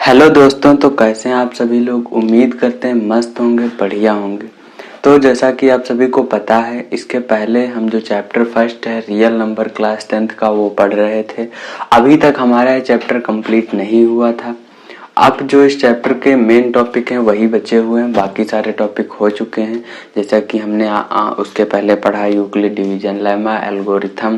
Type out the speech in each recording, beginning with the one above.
Hello दोस्तों, तो कैसे हैं आप सभी लोग। उम्मीद करते हैं मस्त होंगे, बढ़िया होंगे। तो जैसा कि आप सभी को पता है, इसके पहले हम जो चैप्टर फर्स्ट है रियल नंबर क्लास 10th का वो पढ़ रहे थे। अभी तक हमारा ये चैप्टर कंप्लीट नहीं हुआ था। अब जो इस चैप्टर के मेन टॉपिक हैं वही बचे हुए हैं, बाकी सारे टॉपिक हो चुके हैं। जैसा कि हमने उसके पहले पढ़ा Euclid division lemma, algorithm,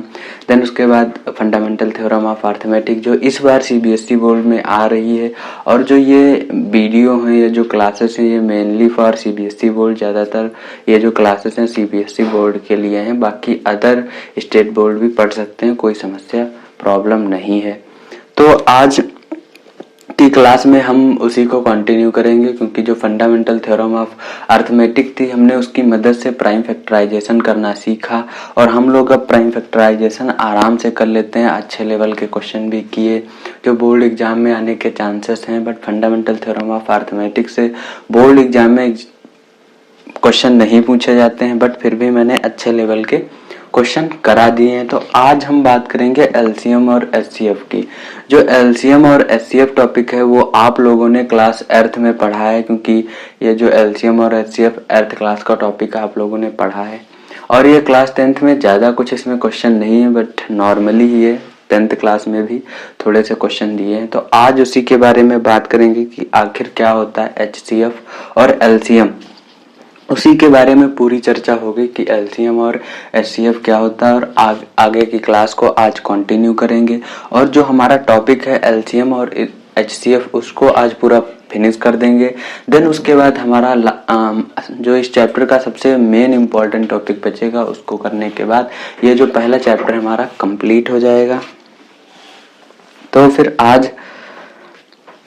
then उसके बाद फंडामेंटल थ्योरम ऑफ अर्थमेटिक जो इस बार सीबीएसई बोर्ड में आ रही है। और जो ये वीडियो हैं, ये जो क्लासेस हैं, ये मेनली फॉर सीबीएसई बोर्ड, ज़्यादातर ये जो क्लासेस हैं सीबीएसई बोर्ड के लिए हैं। बाकी अदर स्टेट बोर्ड भी पढ़ सकते हैं, कोई समस्या प्रॉब्लम नहीं है। तो आज की क्लास में हम उसी को कंटिन्यू करेंगे, क्योंकि जो फंडामेंटल थ्योरम ऑफ अर्थमेटिक थी हमने उसकी मदद से प्राइम फैक्टराइजेशन करना सीखा। और हम लोग अब प्राइम फैक्टराइजेशन आराम से कर लेते हैं, अच्छे लेवल के क्वेश्चन भी किए जो बोर्ड एग्जाम में आने के चांसेस हैं। But fundamental theorem of arithmetic से बोर्ड एग्जाम में क्वेश्चन नहीं पूछे जाते हैं, बट फिर भी मैंने अच्छे लेवल के क्वेश्चन करा दिए हैं। तो आज हम बात करेंगे एलसीएम और एचसीएफ की। जो एलसीएम और एचसीएफ टॉपिक है वो आप लोगों ने क्लास अर्थ में पढ़ा है, क्योंकि ये जो एलसीएम और एचसीएफ अर्थ क्लास का टॉपिक आप लोगों ने पढ़ा है। और ये क्लास 10th में ज्यादा कुछ इसमें क्वेश्चन नहीं है, बट नॉर्मली ही है। 10th क्लास में भी थोड़े से क्वेश्चन दिए हैं, तो आज उसी के बारे में बात करेंगे कि आखिर क्या होता है एचसीएफ और एलसीएम। उसी के बारे में पूरी चर्चा होगी कि एलसीएम और एचसीएफ क्या होता है। और आगे की क्लास को आज कंटिन्यू करेंगे। और जो हमारा टॉपिक है एलसीएम और एचसीएफ उसको आज पूरा फिनिश कर देंगे। देन उसके बाद हमारा जो इस चैप्टर का सबसे मेन इम्पोर्टेंट टॉपिक बचेगा, उसको करने के बाद ये जो पहला चैप्टर हमारा कंप्लीट हो जाएगा। तो फिर आज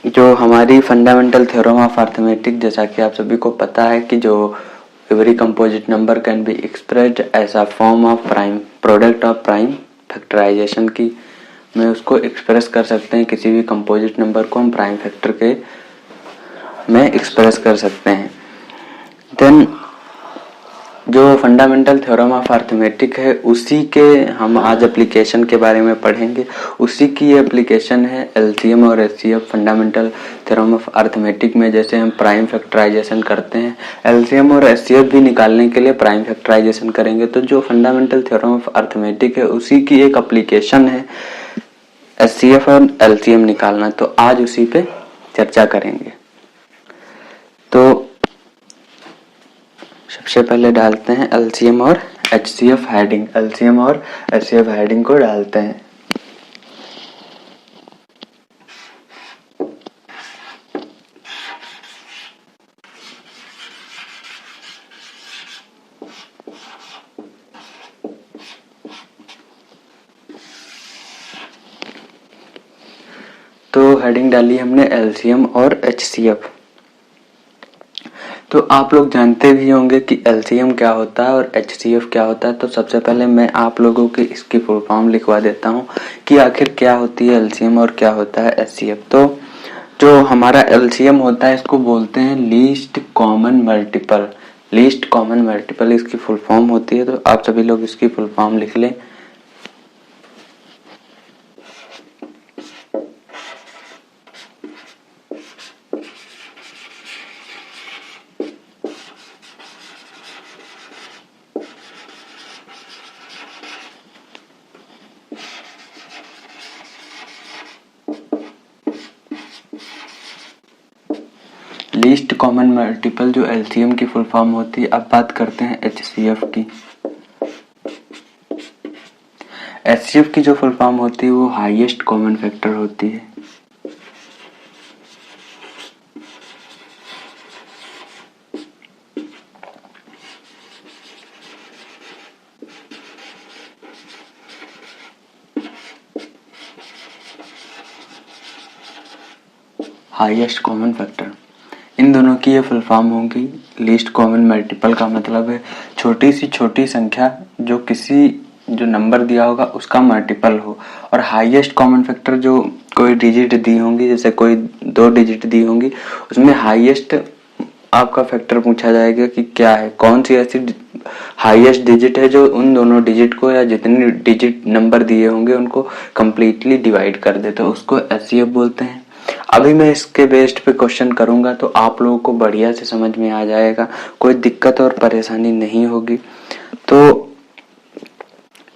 जो हमारी फंडामेंटल थ्योरम ऑफ अर्थमेटिक, जैसा कि आप सभी को पता है कि जो every composite number can be expressed as a form of prime product of prime factorisation की में उसको एक्सप्रेस कर सकते हैं। किसी भी कंपोजिट नंबर को हम प्राइम फैक्टर के में एक्सप्रेस कर सकते हैं। देन जो फंडामेंटल थ्योरम ऑफ अर्थमेटिक है उसी के हम आज एप्लीकेशन के बारे में पढ़ेंगे। उसी की एप्लीकेशन है एलसीएम और HCF fundamental theorem of arithmetic में। जैसे हम प्राइम फैक्टराइजेशन करते हैं, एलसीएम और एचसीएफ भी निकालने के लिए प्राइम फैक्टराइजेशन करेंगे। तो जो फंडामेंटल थ्योरम ऑफ अर्थमेटिक है उसी की एक एप्लीकेशन है एचसीएफ और एलसीएम निकालना। तो आज उसी पे चर्चा करेंगे। तो सबसे पहले डालते हैं एलसीएम और एचसीएफ हेडिंग। एलसीएम और एचसीएफ हेडिंग को डालते हैं। तो हेडिंग डाली हमने एलसीएम और एचसीएफ। तो आप लोग जानते भी होंगे कि एलसीएम क्या होता है और एचसीएफ क्या होता है। तो सबसे पहले मैं आप लोगों की इसकी फुल फॉर्म लिखवा देता हूँ कि आखिर क्या होती है एलसीएम और क्या होता है एचसीएफ। तो जो हमारा एलसीएम होता है इसको बोलते हैं least common multiple. Least common multiple इसकी फुल फॉर्म होती है। तो आप सभी लोग इसकी फुल फॉर्म लिख लें। लीस्ट कॉमन मल्टीपल जो एलसीएम की फुल फॉर्म होती है। अब बात करते हैं एचसीएफ की। एचसीएफ की जो फुल फॉर्म होती है वो हाईएस्ट कॉमन फैक्टर होती है। हाईएस्ट कॉमन फैक्टर, इन दोनों की ये फुल फॉर्म होगी। लीस्ट कॉमन मल्टीपल का मतलब है छोटी सी छोटी संख्या जो किसी जो नंबर दिया होगा उसका मल्टीपल हो। और हाईएस्ट कॉमन फैक्टर जो कोई डिजिट दी होंगी, जैसे कोई 2 डिजिट दी होंगी, उसमें हाईएस्ट आपका फैक्टर पूछा जाएगा कि क्या है, कौन सी ऐसी हाईएस्ट डिजिट है जो उन दोनों डिजिट को या जितने डिजिट नंबर दिए होंगे उनको कंप्लीटली डिवाइड कर दे, तो उसको एचसीएफ बोलते हैं। अभी मैं इसके बेस्ड पे क्वेश्चन करूंगा तो आप लोगों को बढ़िया से समझ में आ जाएगा, कोई दिक्कत और परेशानी नहीं होगी। तो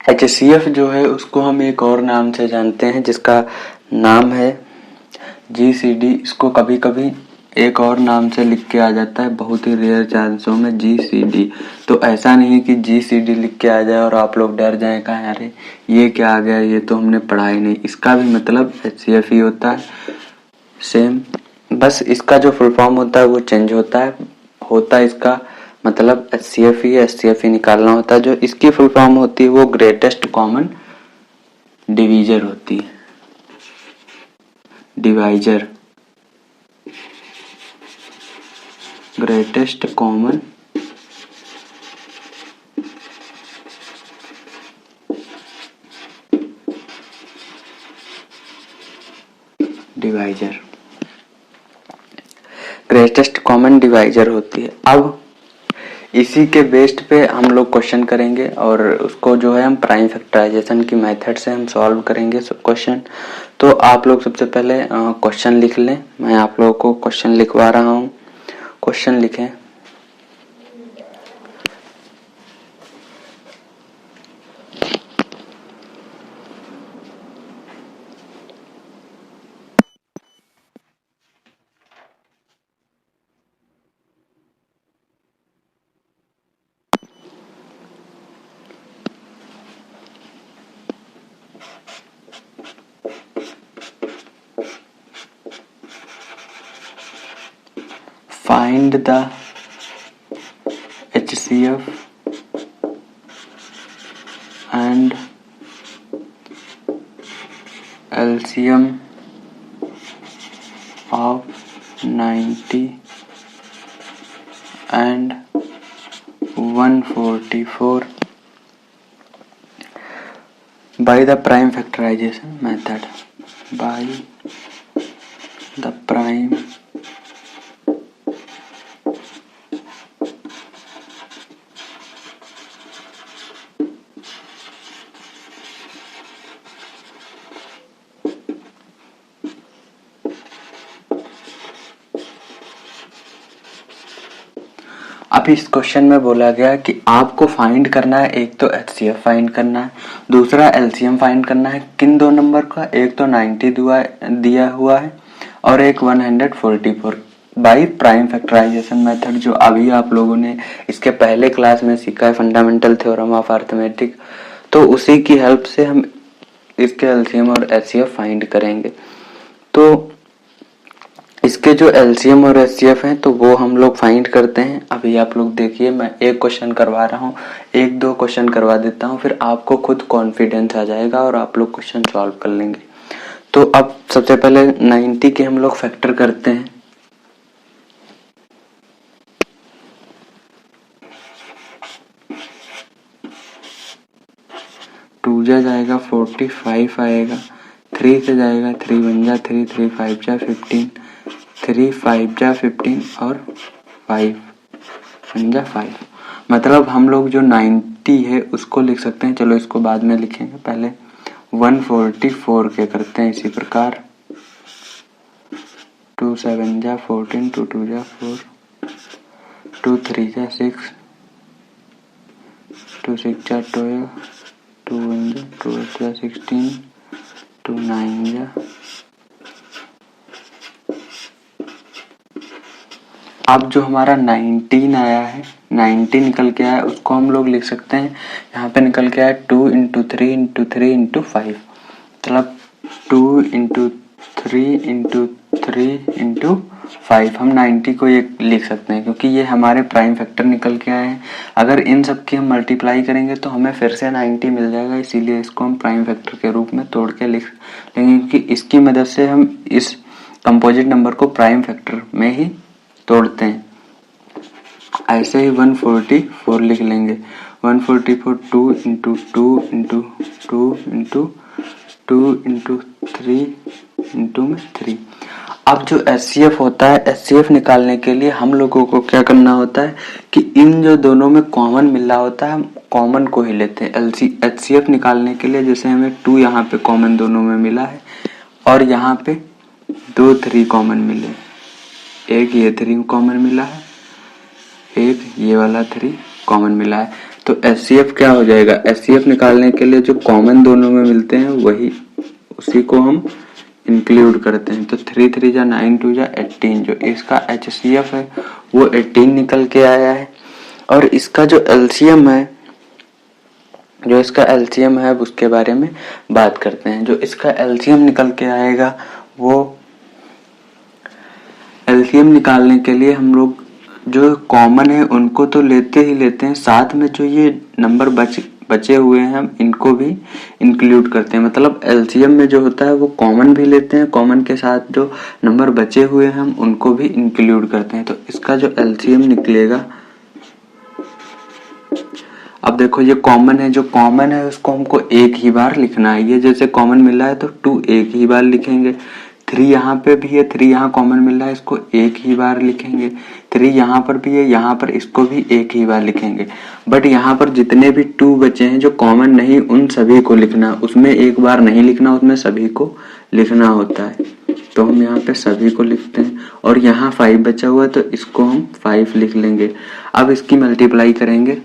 HCF जो है उसको हम एक और नाम से जानते हैं जिसका नाम है GCD। इसको कभी कभी एक और नाम से लिख के आ जाता है, बहुत ही रेयर चांसों में GCD। तो ऐसा नहीं कि GCD लिख के आ जाए और आप लोग डर जाएं, कहा अरे ये क्या आ गया, ये तो हमने पढ़ा ही नहीं। इसका भी मतलब HCF ही होता है सेम, बस इसका जो फुल फॉर्म होता है वो चेंज होता है इसका मतलब HCF ही HCF ही निकालना होता है। जो इसकी फुल फॉर्म होती है वो ग्रेटेस्ट कॉमन डिवीजर होती है, divisor, greatest common divisor, greatest common divisor होती है। अब इसी के बेस्ड पे हम लोग क्वेश्चन करेंगे और उसको जो है हम प्राइम फैक्टराइजेशन की मेथड से हम सॉल्व करेंगे क्वेश्चन। तो आप लोग सबसे पहले क्वेश्चन लिख लें, मैं आप लोगों को क्वेश्चन लिखवा रहा हूँ। क्वेश्चन लिखें। Find the HCF and LCM of 90 and 144 by the prime factorization method. By the prime अब इस क्वेश्चन में बोला गया कि आपको फाइंड करना है, एक तो HCF फाइंड करना है, दूसरा LCM फाइंड करना है। किन दो नंबर का, एक तो 90 दिया हुआ है और एक 144 बाई प्राइम फैक्टराइजेशन मेथड, जो अभी आप लोगों ने इसके पहले क्लास में सीखा है, फंडामेंटल थ्योरम ऑफ अरिथमेटिक। तो उसी की हेल्प से हम इसके LCM और HCF फाइंड करेंगे। तो इसके जो LCM और HCF हैं तो वो हम लोग फाइंड करते हैं। अभी आप लोग देखिए, मैं एक क्वेश्चन करवा रहा हूँ, एक दो क्वेश्चन करवा देता हूँ, फिर आपको खुद कॉन्फिडेंस आ जाएगा और आप लोग क्वेश्चन सॉल्व कर लेंगे। तो अब सबसे पहले 90 के हम लोग फैक्टर करते हैं। टू जा जाएगा 45 आएगा, 3 से जाएगा 3 1 जा 3, 3 5 जा 15, 3 5 जा 15 और 5 1 जा 5। मतलब हम लोग जो 90 है उसको लिख सकते हैं, चलो इसको बाद में लिखेंगे, पहले 144 के करते हैं इसी प्रकार। 2 7 जा 14, 2 2 जा 4, 2 3 जा 6, 2 6 जा 12, 2 1 जा 2 8 जा 16, 2 9 जा। अब जो हमारा 19 आया है, 90 निकल के आया, उसको हम लोग लिख सकते हैं, यहाँ पे निकल के आया 2 × 3 × 3 × 5, मतलब 2 × 3 × 3 × 5। हम 90 को ये लिख सकते हैं क्योंकि ये हमारे प्राइम फैक्टर निकल के आए हैं। अगर इन सब की हम मल्टीप्लाई करेंगे तो हमें फिर से 90 मिल जाएगा, इसीलिए इसको हम प्राइम फैक्टर के रूप में तोड़ के लिख लेंगे, क्योंकि इसकी मदद से हम इस कंपोजिट नंबर को प्राइम फैक्टर में ही तोड़ते हैं। ऐसे ही 144 लिख लेंगे, 144 2 × 2 × 2 × 2 × 3 × 3। अब जो HCF होता है, HCF निकालने के लिए हम लोगों को क्या करना होता है कि इन जो दोनों में कॉमन मिल रहा होता है, हम कॉमन को ही लेते हैं। HCF निकालने के लिए जैसे हमें 2 यहाँ पे कॉमन दोनों में मिला है और यहाँ पे दो 3 कॉमन मिले, एक ये 3 कॉमन मिला है, एक ये वाला 3 कॉमन मिला है। तो HCF क्या हो जाएगा, HCF निकालने के लिए जो कॉमन दोनों में मिलते हैं वही उसी को हम इंक्लूड करते हैं। तो 3 3 जा 9 2 जा 18, जो इसका HCF है वो 18 निकल के आया है। और इसका जो LCM है, जो इसका LCM है उसके बारे में बात करते हैं। जो इसका LCM निकल के आएगा, वो LCM निकालने के लिए हम लोग जो कॉमन है उनको तो लेते ही लेते हैं, साथ में जो ये नंबर बचे हुए हैं हम इनको भी इंक्लूड करते हैं। मतलब LCM में जो होता है वो कॉमन भी लेते हैं, कॉमन के साथ जो नंबर बचे हुए हैं हम उनको भी इंक्लूड करते हैं। तो इसका जो LCM निकलेगा, अब देखो ये कॉमन है, जो कॉमन है उसको हमको एक ही बार लिखना है। ये जैसे कॉमन मिला है तो 2 एक ही बार लिखेंगे। 3 यहाँ पे भी है, 3 यहाँ कॉमन मिल रहा है, इसको एक ही बार लिखेंगे। 3 यहाँ पर भी है, यहाँ पर इसको भी एक ही बार लिखेंगे। बट यहाँ पर जितने भी 2 बचे हैं जो कॉमन नहीं, उन सभी को लिखना, उसमें एक बार नहीं लिखना, उसमें सभी को लिखना होता है। तो हम यहाँ पे सभी को लिखते हैं। और यहाँ 5 बचा हुआ है तो इसको हम 5 लिख लेंगे। अब इसकी मल्टीप्लाई करेंगे,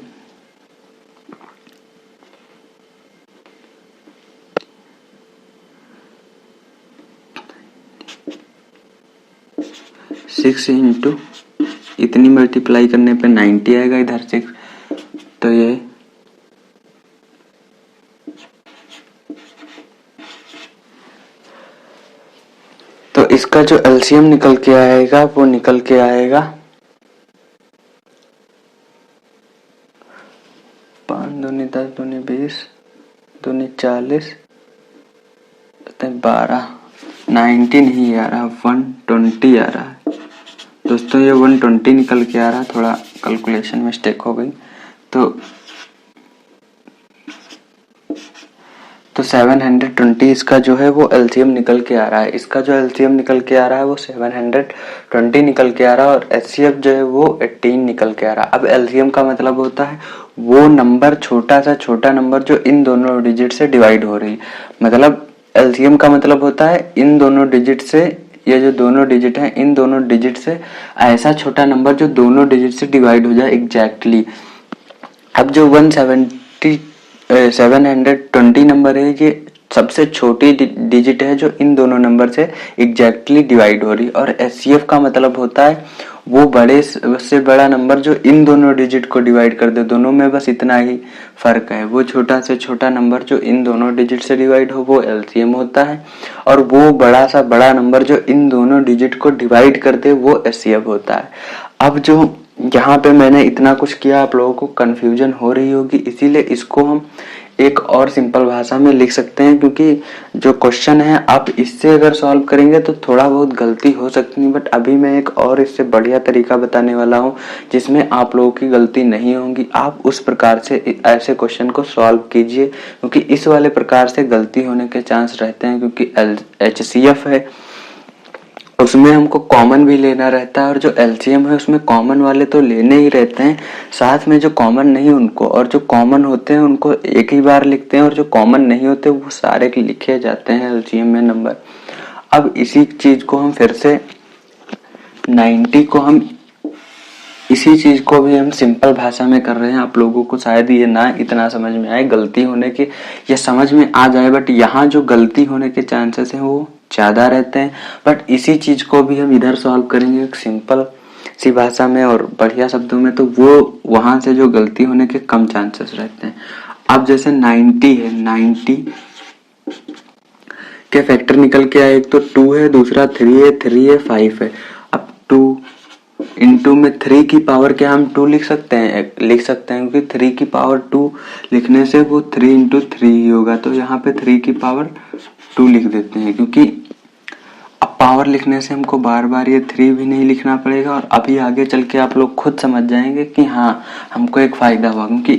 6 इंटू इतनी मल्टीप्लाई करने पे 90 आएगा, इधर 6, तो ये तो इसका जो LCM निकल के आएगा वो निकल के आएगा 5 दूनी 10 दूनी 20 दूनी 40 12, 19 ही आ रहा, 120 आ रहा है। दोस्तों ये 120 निकल के आ रहा, थोड़ा कैलकुलेशन मिस्टेक हो गई। तो 720 इसका जो है वो LCM निकल के आ रहा है। इसका जो LCM निकल के आ रहा है वो 720 निकल के आ रहा है, और HCF जो है वो 18 निकल के आ रहा है। अब LCM का मतलब होता है वो नंबर, छोटा सा छोटा नंबर जो इन दोनों डिजिट से डिवाइड हो रही है। मतलब LCM का मतलब होता है इन दोनों डिजिट से, ये जो दोनों डिजिट हैं इन दोनों डिजिट से ऐसा छोटा नंबर जो दोनों डिजिट से डिवाइड हो जाए एग्जैक्टली। अब जो 720 नंबर है, ये सबसे छोटी डिजिट है जो इन दोनों नंबर से एग्जैक्टली डिवाइड हो रही। और HCF का मतलब होता है वो बड़े से बड़ा नंबर जो इन दोनों डिजिट को डिवाइड कर दे, दोनों में बस इतना ही फर्क है। वो छोटा से छोटा नंबर जो इन दोनों डिजिट से डिवाइड हो वो LCM होता है, और वो बड़ा सा बड़ा नंबर जो इन दोनों डिजिट को डिवाइड कर दे वो HCF होता है। अब जो यहाँ पे मैंने इतना कुछ किया, आप लोगों को कंफ्यूजन हो रही होगी, इसीलिए इसको हम एक और सिंपल भाषा में लिख सकते हैं, क्योंकि जो क्वेश्चन है आप इससे अगर सॉल्व करेंगे तो थोड़ा बहुत गलती हो सकती है। बट अभी मैं एक और इससे बढ़िया तरीका बताने वाला हूँ जिसमें आप लोगों की गलती नहीं होगी। आप उस प्रकार से ऐसे क्वेश्चन को सॉल्व कीजिए, क्योंकि इस वाले प्रकार से गलती होने के चांस रहते हैं। क्योंकि HCF है उसमें हमको कॉमन भी लेना रहता है, और जो LCM है उसमें कॉमन वाले तो लेने ही रहते हैं, साथ में जो कॉमन नहीं उनको, और जो कॉमन होते हैं उनको एक ही बार लिखते हैं, और जो कॉमन नहीं होते वो सारे लिखे जाते हैं LCM में नंबर। अब इसी चीज को हम फिर से 90 को हम इसी चीज को भी हम सिंपल भाषा में कर रहे हैं। आप लोगों को शायद ये ना इतना समझ में आए, गलती होने के ये समझ में आ जाए, बट यहाँ जो गलती होने के चांसेस हैं वो ज्यादा रहते हैं। बट इसी चीज को भी हम इधर सॉल्व करेंगे एक सिंपल सी भाषा में और बढ़िया शब्दों में, तो वो वहां से जो गलती होने के कम चांसेस रहते हैं। अब जैसे 90 है, 90 के फैक्टर निकल के आए, एक तो 2 है, दूसरा 3 है, 3 है, 5 है। अब 2 इंटू में 3 की पावर क्या हम 2 लिख सकते हैं क्योंकि 3 की पावर 2 लिखने से वो 3 इंटू 3 ही होगा। तो यहाँ पे 3 की पावर 2 लिख देते हैं, क्योंकि अब पावर लिखने से हमको बार बार ये 3 भी नहीं लिखना पड़ेगा। और अभी आगे चल के आप लोग खुद समझ जाएंगे कि हाँ हमको एक फायदा हुआ, क्योंकि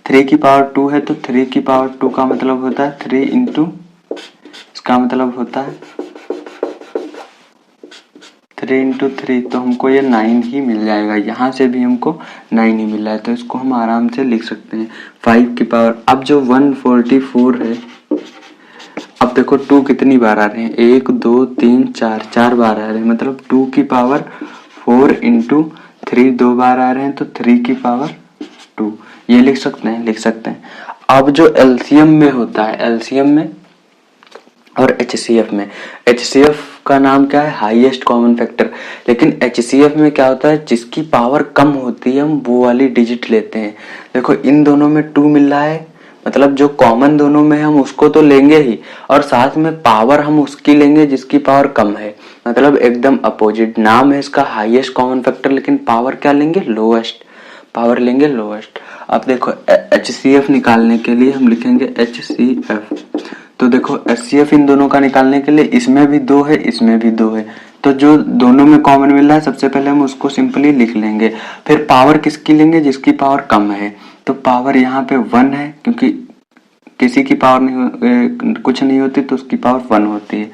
3 की पावर 2 है तो 3 की पावर 2 का मतलब होता है 3 इंटू, इसका मतलब होता है 3 इंटू 3, तो हमको ये 9 ही मिल जाएगा। यहाँ से भी हमको 9 ही मिल रहा है, तो इसको हम आराम से लिख सकते हैं 5 की पावर। अब जो 144 है, अब अब देखो 2 कितनी बार आ रहे हैं, 1 2 3 4, 4 बार आ रहे हैं, मतलब 2 की पावर 4 इंटू 3 2 बार आ रहे हैं, तो 3 की पावर 2, ये लिख सकते हैं, लिख सकते हैं। अब जो एलसीएम में होता है, एलसीएम में और एचसीएफ में, एचसीएफ का नाम क्या है, हाईएस्ट कॉमन फैक्टर, लेकिन एचसीएफ में क्या होता है, जिसकी पावर कम होती है हम वो वाली डिजिट लेते हैं। देखो इन दोनों में 2 मिल रहा है, मतलब जो कॉमन दोनों में हम उसको तो लेंगे ही, और साथ में पावर हम उसकी लेंगे जिसकी पावर कम है, मतलब एकदम अपोजिट। नाम है इसका हाईएस्ट कॉमन फैक्टर, लेकिन पावर क्या लेंगे, लोएस्ट, पावर लेंगे लोएस्ट। अब देखो एचसीएफ निकालने के लिए हम लिखेंगे एचसीएफ, तो देखो एचसीएफ इन दोनों का निकालने के लिए इसमें भी 2 है, इसमें भी 2 है, तो जो दोनों में कॉमन मिल रहा है सबसे पहले हम उसको सिंपली लिख लेंगे। फिर पावर किसकी लेंगे, जिसकी पावर कम है, तो पावर यहाँ पे 1 है, क्योंकि किसी की पावर नहीं कुछ नहीं होती तो उसकी पावर 1 होती है।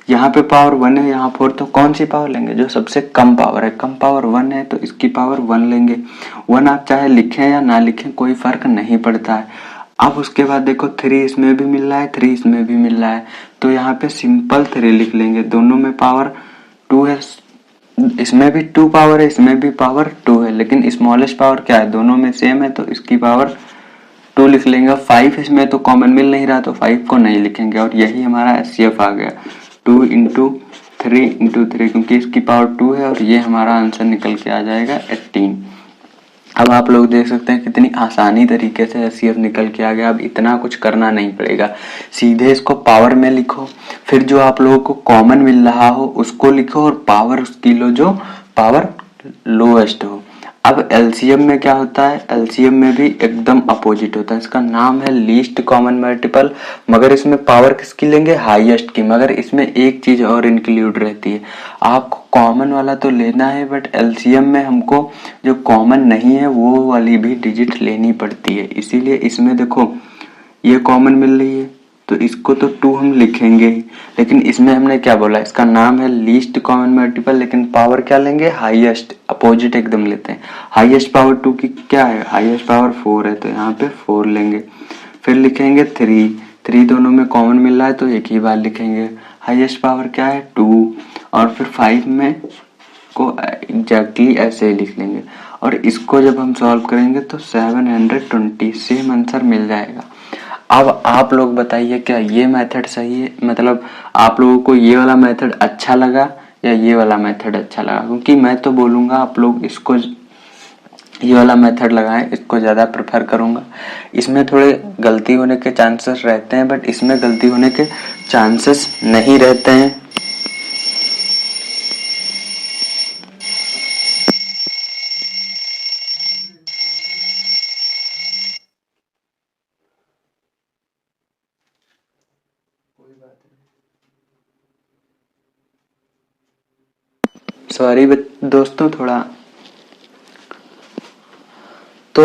यहाँ पे पावर 1 है, यहाँ 4, तो कौन सी पावर लेंगे, जो सबसे कम पावर है, कम पावर 1 है तो इसकी पावर 1 लेंगे। 1 आप चाहे लिखें या ना लिखें कोई फर्क नहीं पड़ता है। अब उसके बाद देखो 3 इसमें भी मिल रहा है, 3 इसमें भी मिल रहा है, तो यहाँ पे सिंपल 3 लिख लेंगे। दोनों में पावर 2 है, इसमें भी 2 पावर है, इसमें भी पावर 2 है, लेकिन स्मॉलेस्ट पावर क्या है, दोनों में सेम है तो इसकी पावर 2 लिख लेंगे। 5 इसमें तो कॉमन मिल नहीं रहा तो 5 को नहीं लिखेंगे, और यही हमारा एचसीएफ आ गया, 2 इंटू 3 इंटू 3, क्योंकि इसकी पावर 2 है, और ये हमारा आंसर निकल के आ जाएगा 18। अब आप लोग देख सकते हैं कितनी आसानी तरीके से एचसीएफ निकल के आ गया। अब इतना कुछ करना नहीं पड़ेगा, सीधे इसको पावर में लिखो, फिर जो आप लोगों को कॉमन मिल रहा हो उसको लिखो, और पावर उसकी लो जो पावर लोएस्ट हो। अब एलसीएम में क्या होता है, एलसीएम में भी एकदम अपोजिट होता है, इसका नाम है लीस्ट कॉमन मल्टीपल, मगर इसमें पावर किसकी लेंगे, हाईएस्ट की। मगर इसमें एक चीज और इंक्लूड रहती है, आपको कॉमन वाला तो लेना है, बट एलसीएम में हमको जो कॉमन नहीं है वो वाली भी डिजिट लेनी पड़ती है। इसीलिए इसमें देखो ये कॉमन मिल रही है तो इसको तो 2 हम लिखेंगे ही, लेकिन इसमें हमने क्या बोला, इसका नाम है लीस्ट कॉमन मल्टीपल, लेकिन पावर क्या लेंगे, हाईएस्ट, अपोजिट एकदम लेते हैं। हाईएस्ट पावर 2 की क्या है, हाईएस्ट पावर 4 है, तो यहाँ पे 4 लेंगे। फिर लिखेंगे 3 दोनों में कॉमन मिल रहा है तो एक ही बार लिखेंगे। हाईएस्ट पावर क्या है, 2, और फिर 5 में को एग्जैक्टली ऐसे ही लिख लेंगे, और इसको जब हम सॉल्व करेंगे तो 720 सेम आंसर मिल जाएगा। अब आप लोग बताइए क्या ये मेथड सही है, मतलब आप लोगों को ये वाला मेथड अच्छा लगा या ये वाला मेथड अच्छा लगा, क्योंकि मैं तो बोलूंगा आप लोग इसको ये वाला मेथड लगाएं, इसको ज्यादा प्रेफर करूंगा। इसमें थोड़े गलती होने के चांसेस रहते हैं, बट इसमें गलती होने के चांसेस नहीं रहते हैं। सॉरी दोस्तों, थोड़ा तो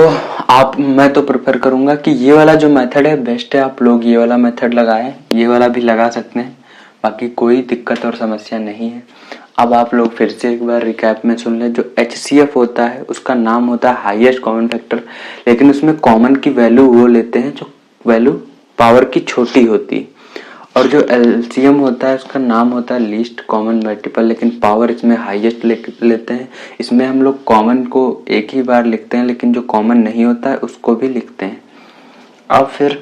मैं तो प्रेफर करूंगा कि ये वाला जो मेथड है बेस्ट है, आप लोग ये वाला मेथड लगाएं, ये वाला भी लगा सकते हैं, बाकी कोई दिक्कत और समस्या नहीं है। अब आप लोग फिर से एक बार रिकैप में सुन लें, जो एचसीएफ होता है उसका नाम होता है हाईएस्ट कॉमन फैक्टर, लेकिन उसमें कॉमन की वैल्यू वो लेते हैं जो वैल्यू पावर की छोटी होती है, और जो एलसीएम होता है उसका नाम होता है लीस्ट कॉमन मल्टीपल, लेकिन पावर इसमें हाईएस्ट लेते हैं। इसमें हम लोग कॉमन को एक ही बार लिखते हैं, लेकिन जो कॉमन नहीं होता है उसको भी लिखते हैं। अब फिर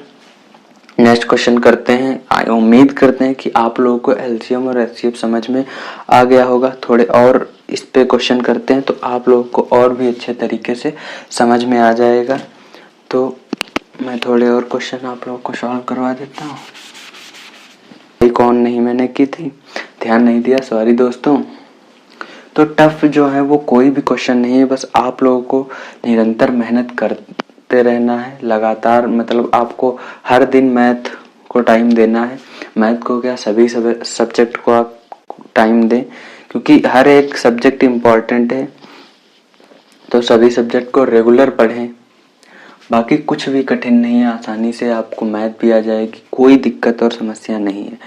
नेक्स्ट क्वेश्चन करते हैं। उम्मीद करते हैं कि आप लोगों को एलसीएम और एचसीएफ समझ में आ गया होगा। थोड़े और इस पे क्वेश्चन करते हैं तो आप लोगों को और भी अच्छे तरीके से समझ में आ जाएगा। तो मैं थोड़े और क्वेश्चन आप लोगों को सॉल्व करवा देता हूँ। कौन नहीं मैंने की थी, ध्यान नहीं दिया, सॉरी दोस्तों। तो टफ जो है वो कोई भी क्वेश्चन नहीं है, बस आप लोगों को निरंतर मेहनत करते रहना है लगातार, मतलब आपको हर दिन मैथ को टाइम देना है। मैथ को क्या, सभी सब्जेक्ट को आप टाइम दें, क्योंकि हर एक सब्जेक्ट इम्पोर्टेंट है, तो सभी सब्जेक्ट को रेगुलर पढ़ें। बाकी कुछ भी कठिन नहीं है, आसानी से आपको मैथ भी आ जाएगी, कोई दिक्कत और समस्या नहीं है।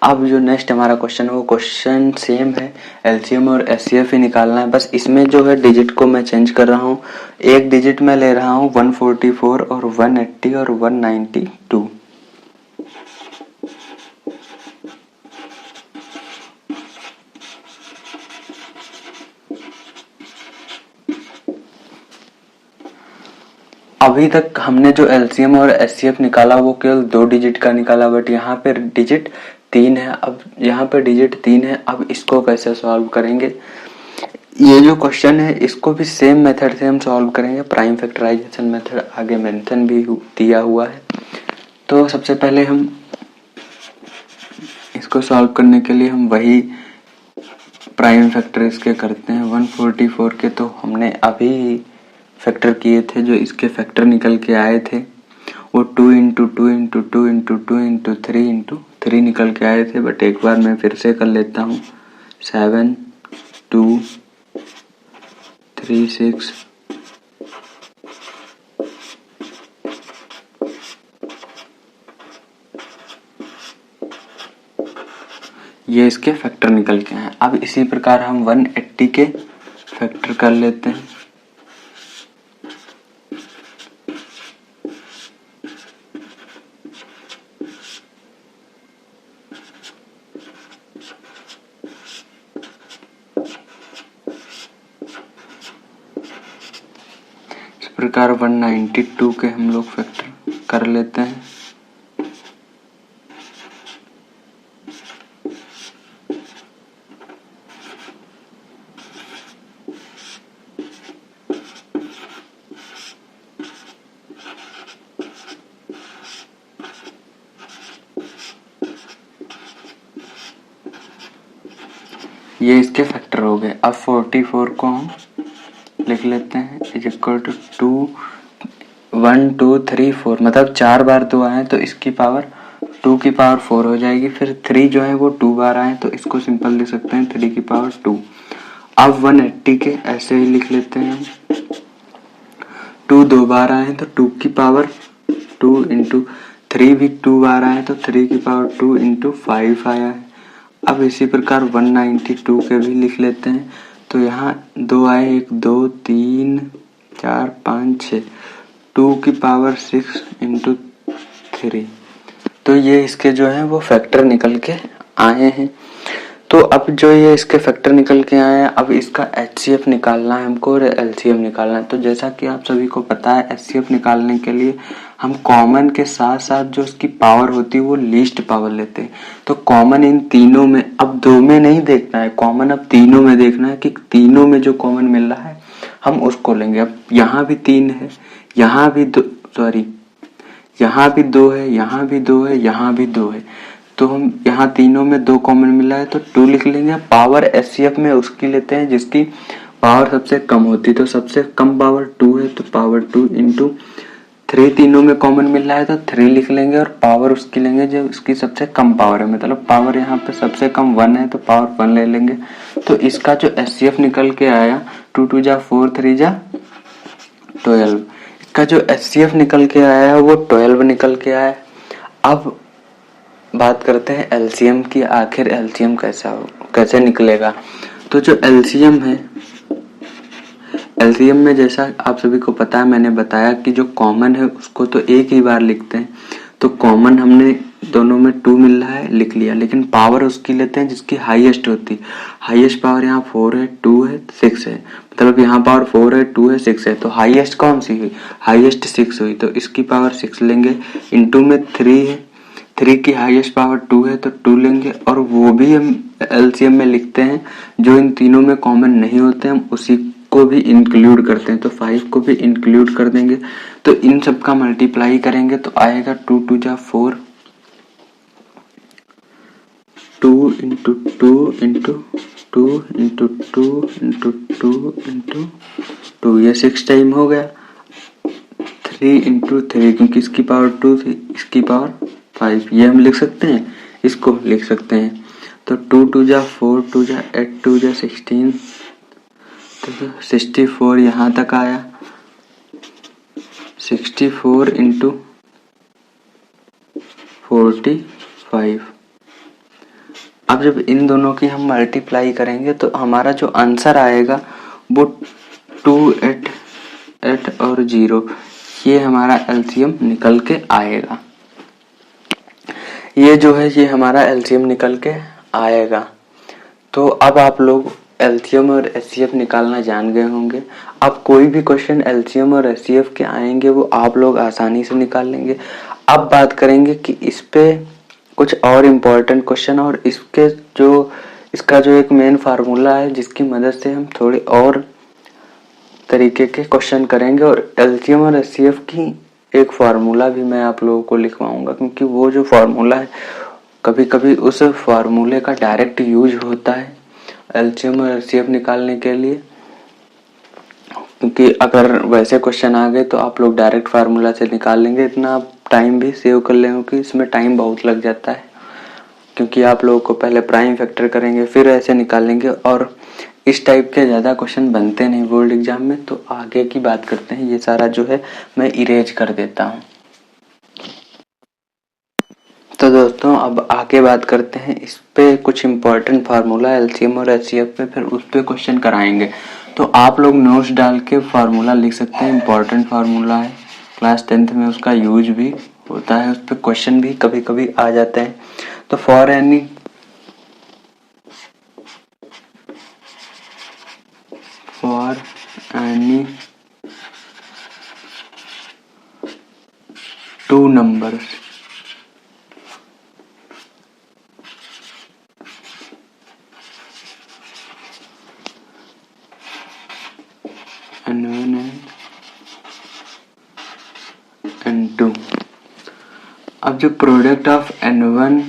अब जो नेक्स्ट हमारा क्वेश्चन है वो क्वेश्चन सेम है, एलसीएम और एचसीएफ ही निकालना है, बस इसमें जो है डिजिट को मैं चेंज कर रहा हूँ। एक डिजिट में ले रहा हूँ 144 और 180 और 192। अभी तक हमने जो एलसीएम और एचसीएफ निकाला वो केवल 2 डिजिट का निकाला, बट यहाँ पे डिजिट 3 है। अब यहाँ पे डिजिट 3 है, अब इसको कैसे सॉल्व करेंगे? ये जो क्वेश्चन है इसको भी सेम मेथड से हम सॉल्व करेंगे, प्राइम फैक्टराइजेशन मेथड आगे मेंशन भी दिया हुआ है। तो सबसे पहले हम इसको सॉल्व करने के लिए हम वही प्राइम फैक्टर इसके करते हैं। 144 के तो हमने अभी फैक्टर किए थे, जो इसके फैक्टर निकल के आए थे वो 2 into 2 into 2 into 2 into 3 into 3 निकल के आए थे। बट एक बार मैं फिर से कर लेता हूँ। 7 2 3 6 ये इसके फैक्टर निकल के हैं। अब इसी प्रकार हम 180 के फैक्टर कर लेते हैं। इस प्रकार 192 के हम लोग फैक्टर कर लेते हैं। ये इसके फैक्टर हो गए। अब 44 को हम लिख लेते हैं इज इक्वल टू 2 1 2 3 4, मतलब 4 बार 2 आए तो इसकी पावर 2 की पावर 4 हो जाएगी। फिर 3 जो है वो 2 बार आए तो इसको सिंपल लिख सकते हैं 3 की पावर 2। अब 180 के ऐसे ही लिख लेते हैं हम। 2 2 बार आए तो 2 की पावर 2 इंटू 3 भी 2 बार आए तो 3 की पावर 2 इंटू 5 आया है। अब इसी प्रकार 192 के भी लिख लेते हैं। तो यहाँ 2 आए, 1 2 3 4 5 6, 2 की पावर 6 इंटू 3। तो ये इसके जो है वो फैक्टर निकल के आए हैं। तो अब जो ये इसके फैक्टर निकल के आए हैं, अब इसका एचसीएफ निकालना है हमको और एलसीएम निकालना है। तो जैसा कि आप सभी को पता है, एचसीएफ निकालने के लिए हम कॉमन के साथ साथ जो उसकी पावर होती है वो लीस्ट पावर लेते हैं। तो कॉमन इन तीनों में, अब 2 में नहीं देखना है, कॉमन अब तीनों में देखना है कि तीनों में जो कॉमन मिल रहा है हम उसको लेंगे। अब यहाँ भी 3 है, यहाँ भी 2, सॉरी यहाँ भी 2 है, यहाँ भी 2 है, यहाँ भी 2 है। तो हम यहाँ तीनों में 2 कॉमन मिला है तो 2 लिख लेंगे। पावर एचसीएफ में उसकी लेते हैं जिसकी पावर सबसे कम होती है। तो सबसे कम पावर 2 है तो पावर 2 इंटू 3 तीनों में कॉमन मिल रहा है तो 3 लिख लेंगे और पावर उसकी लेंगे जो उसकी सबसे कम पावर है। मतलब पावर यहाँ पे सबसे कम 1 है तो पावर 1 ले लेंगे। तो इसका जो एचसीएफ निकल के आया 2 2 जा 4 3 जा 12। इसका जो एचसीएफ निकल के आया वो 12 निकल के आया। अब बात करते हैं एलसीएम की। आखिर एलसीएम कैसे निकलेगा? तो जो एलसीएम है, एलसीएम में जैसा आप सभी को पता है, मैंने बताया कि जो कॉमन है उसको तो एक ही बार लिखते हैं। तो कॉमन हमने दोनों में 2 मिल रहा है, लिख लिया। लेकिन पावर उसकी लेते हैं जिसकी हाईएस्ट होती। हाईएस्ट पावर यहाँ 4 है, 2 है, 6 है। मतलब यहाँ पावर 4 है, 2 है, 6 है। तो हाईएस्ट कौन सी हुई? हाईएस्ट 6 हुई। तो इसकी पावर 6 लेंगे। इनटू में 3 है, 3 की हाईएस्ट पावर 2 है तो 2 लेंगे। और वो भी हम एलसीएम में लिखते हैं जो इन तीनों में कॉमन नहीं होते, हम उसी को भी इंक्लूड करते हैं। तो 5 को भी इंक्लूड कर देंगे। तो इन सब का मल्टीप्लाई करेंगे तो आएगा 2 2 जा 4, 2 into 2 into 2 into 2 into 2 into 2, ये 6 टाइम हो गया। 3 इंटू 3, क्योंकि इसकी पावर 2 थी, इसकी पावर 5, ये हम लिख सकते हैं, इसको लिख सकते हैं। तो 2 2 जा 4, 2 जा 8, 2 जा 16, तो 64 यहाँ तक आया। 64 इंटू 45। अब जब इन दोनों की हम मल्टीप्लाई करेंगे तो हमारा जो आंसर आएगा वो 2 8 8 और 0, ये हमारा एलसीएम निकल के आएगा। ये जो है ये हमारा एलसीएम निकल के आएगा। तो अब आप लोग एलसीएम और एचसीएफ निकालना जान गए होंगे। अब कोई भी क्वेश्चन एलसीएम और एचसीएफ के आएंगे वो आप लोग आसानी से निकाल लेंगे। अब बात करेंगे कि इस पे कुछ और इम्पोर्टेंट क्वेश्चन और इसका जो एक मेन फार्मूला है जिसकी मदद से हम थोड़े और तरीके के क्वेश्चन करेंगे, और एलसीएम और एचसीएफ की एक फार्मूला भी मैं आप लोगों को लिखवाऊंगा, क्योंकि वो जो फार्मूला है कभी कभी उस फार्मूले का डायरेक्ट यूज होता है एलसीएम और एचसीएफ निकालने के लिए। क्योंकि अगर वैसे क्वेश्चन आ गए तो आप लोग डायरेक्ट फार्मूला से निकाल लेंगे, इतना आप टाइम भी सेव कर लेंगे, क्योंकि इसमें टाइम बहुत लग जाता है, क्योंकि आप लोगों को पहले प्राइम फैक्टर करेंगे फिर ऐसे निकालेंगे, और इस टाइप के ज़्यादा क्वेश्चन बनते नहीं बोर्ड एग्जाम में। तो आगे की बात करते हैं, ये सारा जो है मैं इरेज कर देता हूँ। तो दोस्तों अब आगे बात करते हैं, इस पे कुछ इम्पोर्टेंट फार्मूला एलसीएम और एचसीएफ पे फिर उस पे क्वेश्चन कराएंगे। तो आप लोग नोट्स डाल के फार्मूला लिख सकते हैं, इम्पोर्टेंट फार्मूला है, क्लास 10th में उसका यूज भी होता है, उस पर क्वेश्चन भी कभी कभी आ जाते हैं। तो for any two numbers N1 and N2, अब जो product of N1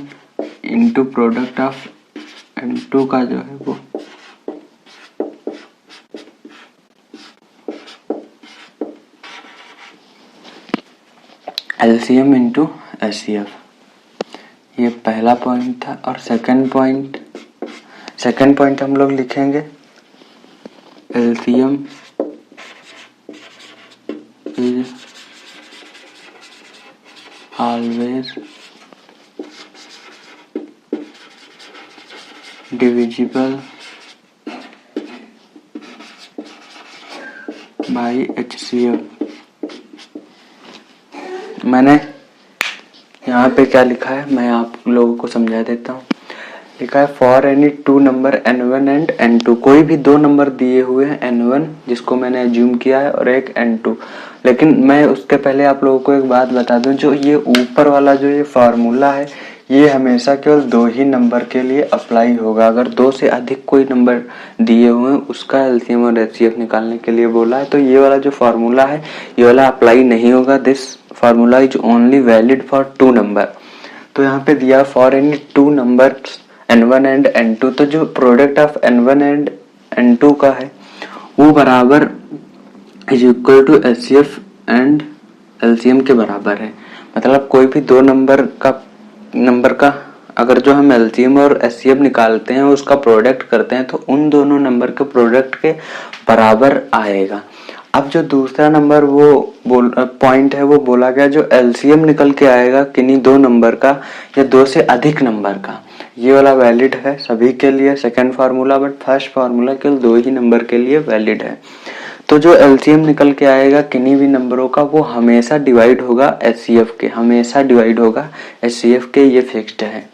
into product of N2 का जो है वो एलसीएम इंटू एचसीएफ, ये पहला पॉइंट था। और सेकंड पॉइंट हम लोग लिखेंगे LCM is always divisible by HCF. मैंने यहाँ पे क्या लिखा है मैं आप लोगों को समझा देता हूँ। लिखा है for any two number N1 and N2, कोई भी दो नंबर दिए हुए हैं N1 जिसको मैंने एज्यूम किया है और एक N2। लेकिन मैं उसके पहले आप लोगों को एक बात बता दूं, जो ये ऊपर वाला जो ये फार्मूला है ये हमेशा केवल दो ही नंबर के लिए अप्लाई होगा। अगर दो से अधिक कोई नंबर दिए हुए हैं उसका एलसीएम और एचसीएफ निकालने के लिए बोला है, तो ये वाला जो फार्मूला है ये वाला अप्लाई नहीं होगा। This formula is only valid for two number. तो यहाँ पे दिया for any two number N1 and N2, तो जो product of N1 and N2 का है वो बराबर is equal to HCF and LCM के बराबर है। मतलब कोई भी दो नंबर का अगर जो हम एलसीएम और एचसीएफ निकालते हैं उसका प्रोडक्ट करते हैं तो उन दोनों नंबर के प्रोडक्ट के बराबर आएगा। अब जो दूसरा नंबर पॉइंट है वो बोला गया जो एलसीएम निकल के आएगा किन्हीं दो नंबर का या दो से अधिक नंबर का, ये वाला वैलिड है सभी के लिए second formula, but first formula केवल दो ही नंबर के लिए वैलिड है। तो जो एलसीएम निकल के आएगा किन्हीं भी नंबरों का वो हमेशा डिवाइड होगा एचसीएफ के, हमेशा डिवाइड होगा एचसीएफ के, ये फिक्स्ड है।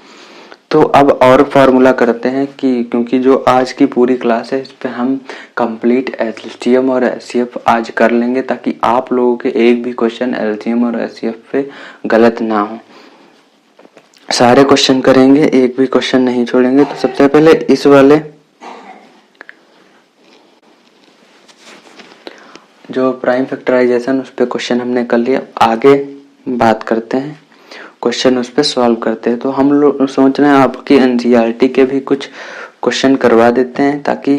तो अब और फार्मूला करते हैं कि क्योंकि जो आज की पूरी क्लास है इस पे हम कंप्लीट एलसीएम और एचसीएफ आज कर लेंगे ताकि आप लोगों के एक भी क्वेश्चन एलसीएम और एचसीएफ पे गलत ना हो। सारे क्वेश्चन करेंगे, एक भी क्वेश्चन नहीं छोड़ेंगे। तो सबसे पहले इस वाले जो प्राइम फैक्टराइजेशन उस पे क्वेश्चन हमने कर लिया, आगे बात करते हैं क्वेश्चन उस पे सॉल्व करते हैं। तो हम लोग सोच रहे हैं आपकी एनसीईआरटी के भी कुछ क्वेश्चन करवा देते हैं ताकि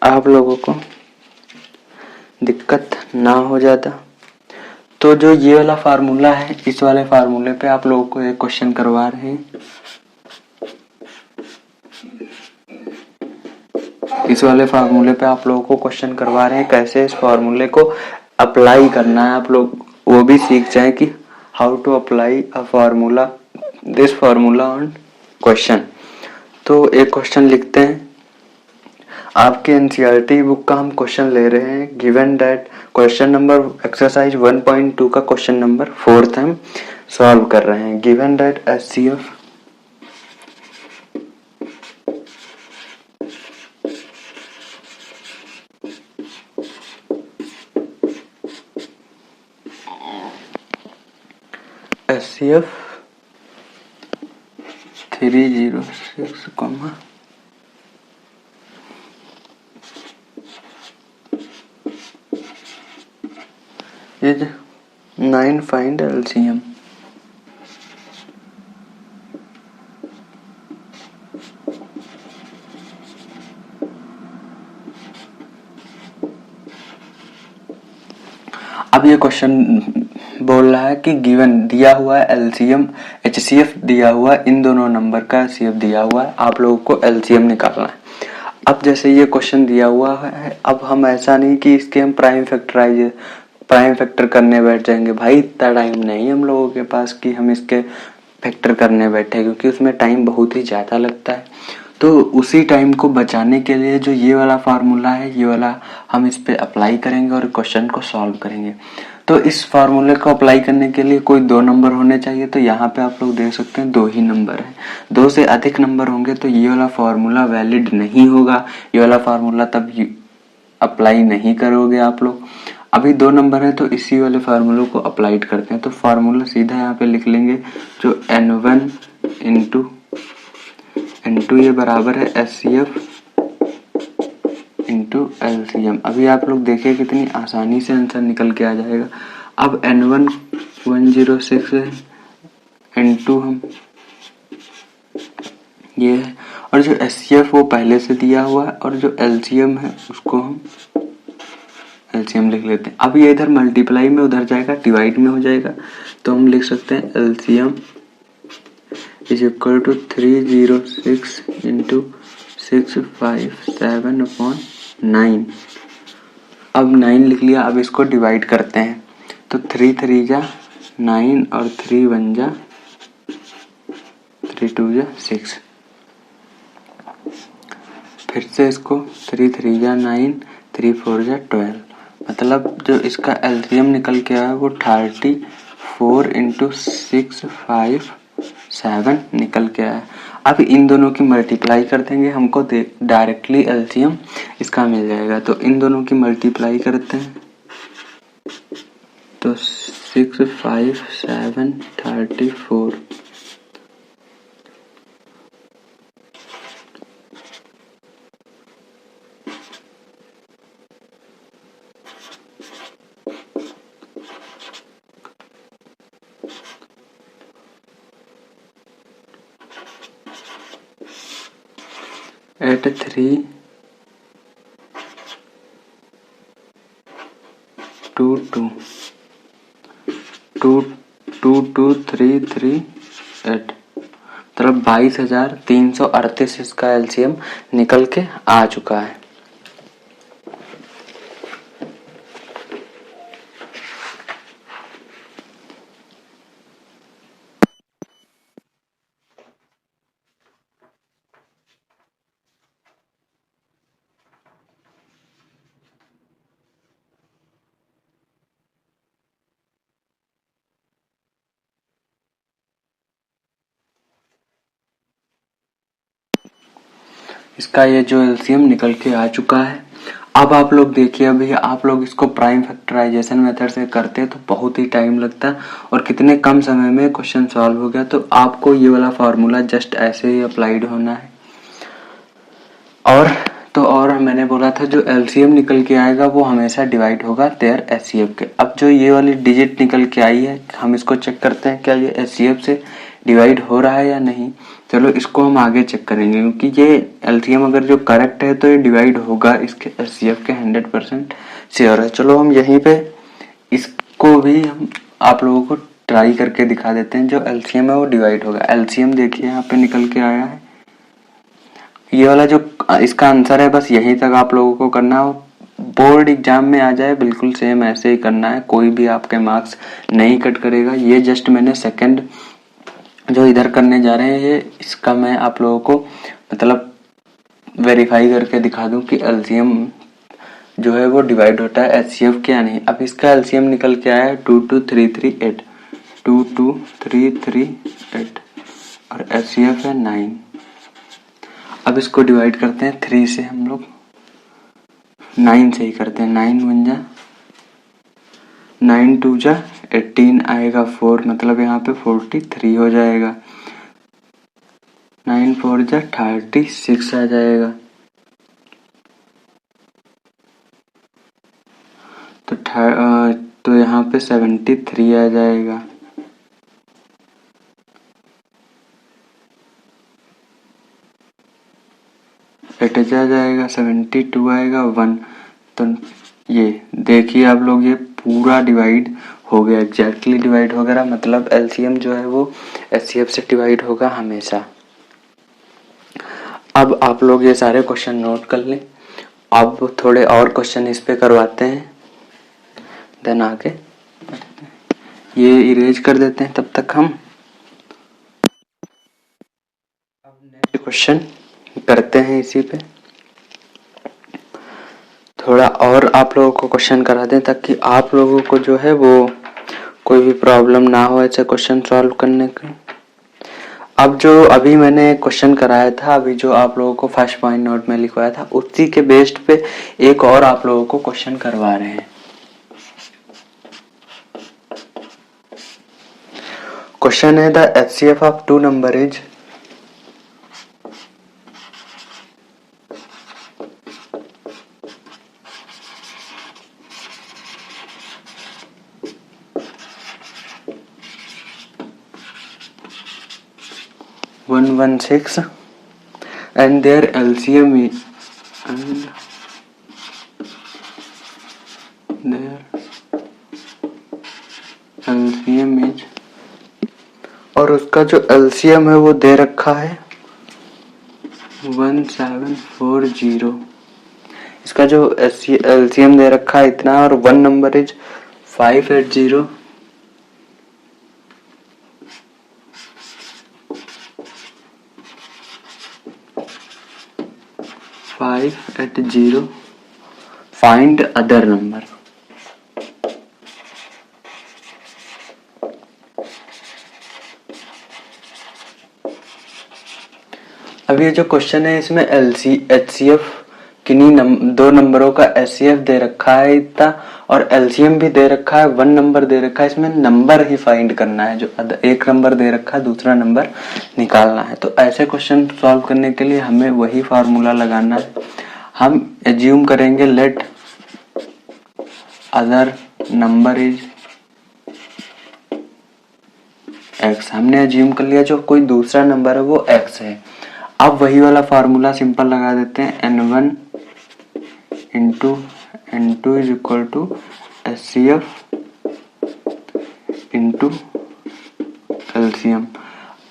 आप लोगों को दिक्कत ना हो ज्यादा। तो जो ये वाला फार्मूला है इस वाले फार्मूले पे आप लोगों को एक क्वेश्चन करवा रहे हैं। इस वाले फार्मूले पे आप लोगों को क्वेश्चन करवा रहे हैं, कैसे इस फार्मूले को अप्लाई करना है। आप लोग वो भी सीख जाए कि how to apply a formula, this formula on question. तो एक क्वेश्चन लिखते हैं, आपके एनसीईआरटी बुक का हम क्वेश्चन ले रहे हैं। Given that question number exercise 1.2 का क्वेश्चन नंबर 4 हम सॉल्व कर रहे हैं। Given that HCF HCF 306, is 9 find LCM. अब ये क्वेश्चन बोल रहा है कि गिवन दिया हुआ है LCM HCF दिया हुआ है, इन दोनों नंबर का HCF दिया हुआ है, आप लोगों को LCM निकालना है। अब जैसे ये क्वेश्चन दिया हुआ है, अब हम ऐसा नहीं कि इसके हम प्राइम फैक्टर करने बैठ जाएंगे। भाई इतना टाइम नहीं हम लोगों के पास कि हम इसके फैक्टर करने बैठे, क्योंकि उसमें टाइम बहुत ही ज़्यादा लगता है। तो उसी टाइम को बचाने के लिए जो ये वाला फार्मूला है, ये वाला हम इस पे अप्लाई करेंगे और क्वेश्चन को सॉल्व करेंगे। तो इस फार्मूले को अप्लाई करने के लिए कोई 2 नंबर होने चाहिए, तो यहाँ पे आप लोग देख सकते हैं 2 ही नंबर है। 2 से अधिक नंबर होंगे तो ये वाला फार्मूला वैलिड नहीं होगा, ये वाला फार्मूला तब अप्लाई नहीं करोगे आप लोग। अभी 2 नंबर है तो इसी वाले फार्मूले को अप्लाई करते हैं। तो फार्मूला सीधा यहाँ पे लिख लेंगे, जो N1 इंटू ये बराबर है HCF इंटू LCM। अभी आप लोग देखिए कितनी आसानी से आंसर निकल के आ जाएगा। अब N1 106 है, N2 हम ये है, और जो HCF वो पहले से दिया हुआ है, और जो LCM है उसको हम LCM लिख लेते हैं। अब ये इधर मल्टीप्लाई में उधर जाएगा, डिवाइड में हो जाएगा, तो हम लिख सकते हैं LCM is equal to 306 into 657/9। अब 9 लिख लिया, अब इसको डिवाइड करते हैं। तो 3 3 जा 9 और 3 1 जा 3 2 जा 6। फिर से इसको 3 3 जा 9 3 4 जा 12, मतलब जो इसका LCM निकल के आया वो 34 इंटू 657 निकल के आया। अब इन दोनों की मल्टीप्लाई कर देंगे, हमको डायरेक्टली LCM इसका मिल जाएगा। तो इन दोनों की मल्टीप्लाई करते हैं, तो 6 5 7 34 8 3 2 2 2 2 2 3 3 8, मतलब 22,338 इसका LCM निकल के आ चुका है। इसका ये जो LCM निकल के आ चुका है। अब आप लोग देखिए, अभी आप लोग इसको प्राइम फैक्टराइजेशन मेथड से करते हैं तो बहुत ही टाइम लगता है, और कितने कम समय में क्वेश्चन सॉल्व हो गया। तो आपको ये वाला फार्मूला जस्ट ऐसे ही अप्लाइड होना है। और मैंने बोला था जो LCM निकल के आएगा वो हमेशा डिवाइड होगा देयर HCF के। अब जो ये वाली डिजिट निकल के आई है, हम इसको चेक करते हैं क्या ये HCF से डिवाइड हो रहा है या नहीं। चलो इसको हम आगे चेक करेंगे, क्योंकि ये LCM अगर जो करेक्ट है तो ये डिवाइड होगा इसके HCF के 100% श्योर है। चलो हम यहीं पे इसको भी हम आप लोगों को ट्राई करके दिखा देते हैं। जो LCM है वो डिवाइड होगा। LCM देखिए यहाँ पे निकल के आया है, ये वाला जो इसका आंसर है, बस यहीं तक आप लोगों को करना हो। बोर्ड एग्जाम में आ जाए बिल्कुल सेम ऐसे ही करना है, कोई भी आपके मार्क्स नहीं कट करेगा। ये जस्ट मैंने सेकंड जो इधर करने जा रहे हैं, ये इसका मैं आप लोगों को मतलब वेरीफाई करके दिखा दूं कि LCM जो है वो डिवाइड होता है HCF क्या नहीं। अब इसका LCM निकल के आया है 22338, 22338 और HCF है 9। अब इसको डिवाइड करते हैं 3 से, हम लोग 9 से ही करते हैं। 9 1 जा 9 2 जा 18 आएगा 4, मतलब यहाँ पे 43 हो जाएगा। 9 4 जा 36 आ जाएगा। तो यहाँ पे 73 आ जाएगा। एट जा जाएगा 72 आएगा 1। तो ये देखिए आप लोग, ये पूरा डिवाइड हो गया, एग्जैक्टली डिवाइड हो गया, मतलब एलसीएम जो है वो एचसीएफ से डिवाइड होगा हमेशा। अब आप लोग ये सारे क्वेश्चन नोट कर लें। अब थोड़े और क्वेश्चन इस पे करवाते हैं, देन आगे ये इरेज कर देते हैं तब तक हम। अब नेक्स्ट क्वेश्चन करते हैं इसी पे, थोड़ा और आप लोगों को क्वेश्चन करा दें ताकि आप लोगों को जो है वो कोई भी प्रॉब्लम ना हो ऐसे क्वेश्चन सॉल्व करने के। अब जो अभी मैंने क्वेश्चन कराया था, अभी जो आप लोगों को फर्स्ट पॉइंट नोट में लिखवाया था, उसी के बेस्ड पे एक और आप लोगों को क्वेश्चन करवा रहे हैं। क्वेश्चन है the HCF of two number is 116 and their LCM is और उसका जो LCM है वो दे रखा है 1740। इसका जो LCM दे रखा है इतना, और 1 number is 580। Find other number. अब ये जो क्वेश्चन है इसमें एचसीएफ किन्हीं दो नंबरों का एचसीएफ दे रखा है इतना, और एलसीएम भी दे रखा है, 1 नंबर दे रखा है। इसमें नंबर ही फाइंड करना है, जो एक नंबर दे रखा है दूसरा नंबर निकालना है। तो ऐसे क्वेश्चन सॉल्व करने के लिए हमें वही फार्मूला लगाना है। हम एज्यूम करेंगे let other number is x. हमने एज्यूम कर लिया जो कोई दूसरा नंबर है वो एक्स है। अब वही वाला फार्मूला सिंपल लगा देते हैं, n1 into n2 is equal to HCF into LCM.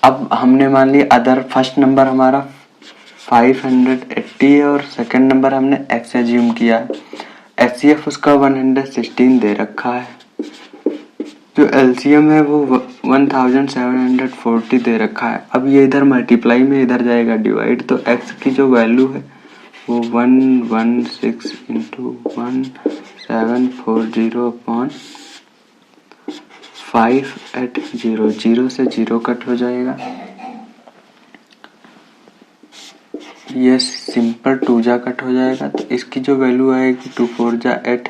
अब हमने मान लिया अदर, फर्स्ट नंबर हमारा 580 है और सेकंड नंबर हमने एक्स एज्यूम किया है। एचसीएफ उसका 116 दे रखा है, जो एलसीएम है वो 1740 दे रखा है। अब ये इधर मल्टीप्लाई में इधर जाएगा डिवाइड, तो एक्स की जो वैल्यू है वो 116 इंटू 1740 अपॉन 580, 0 से 0 कट हो जाएगा। ये सिंपल 2 जा कट हो जाएगा, तो इसकी जो वैल्यू आएगी 2 4 जा 8।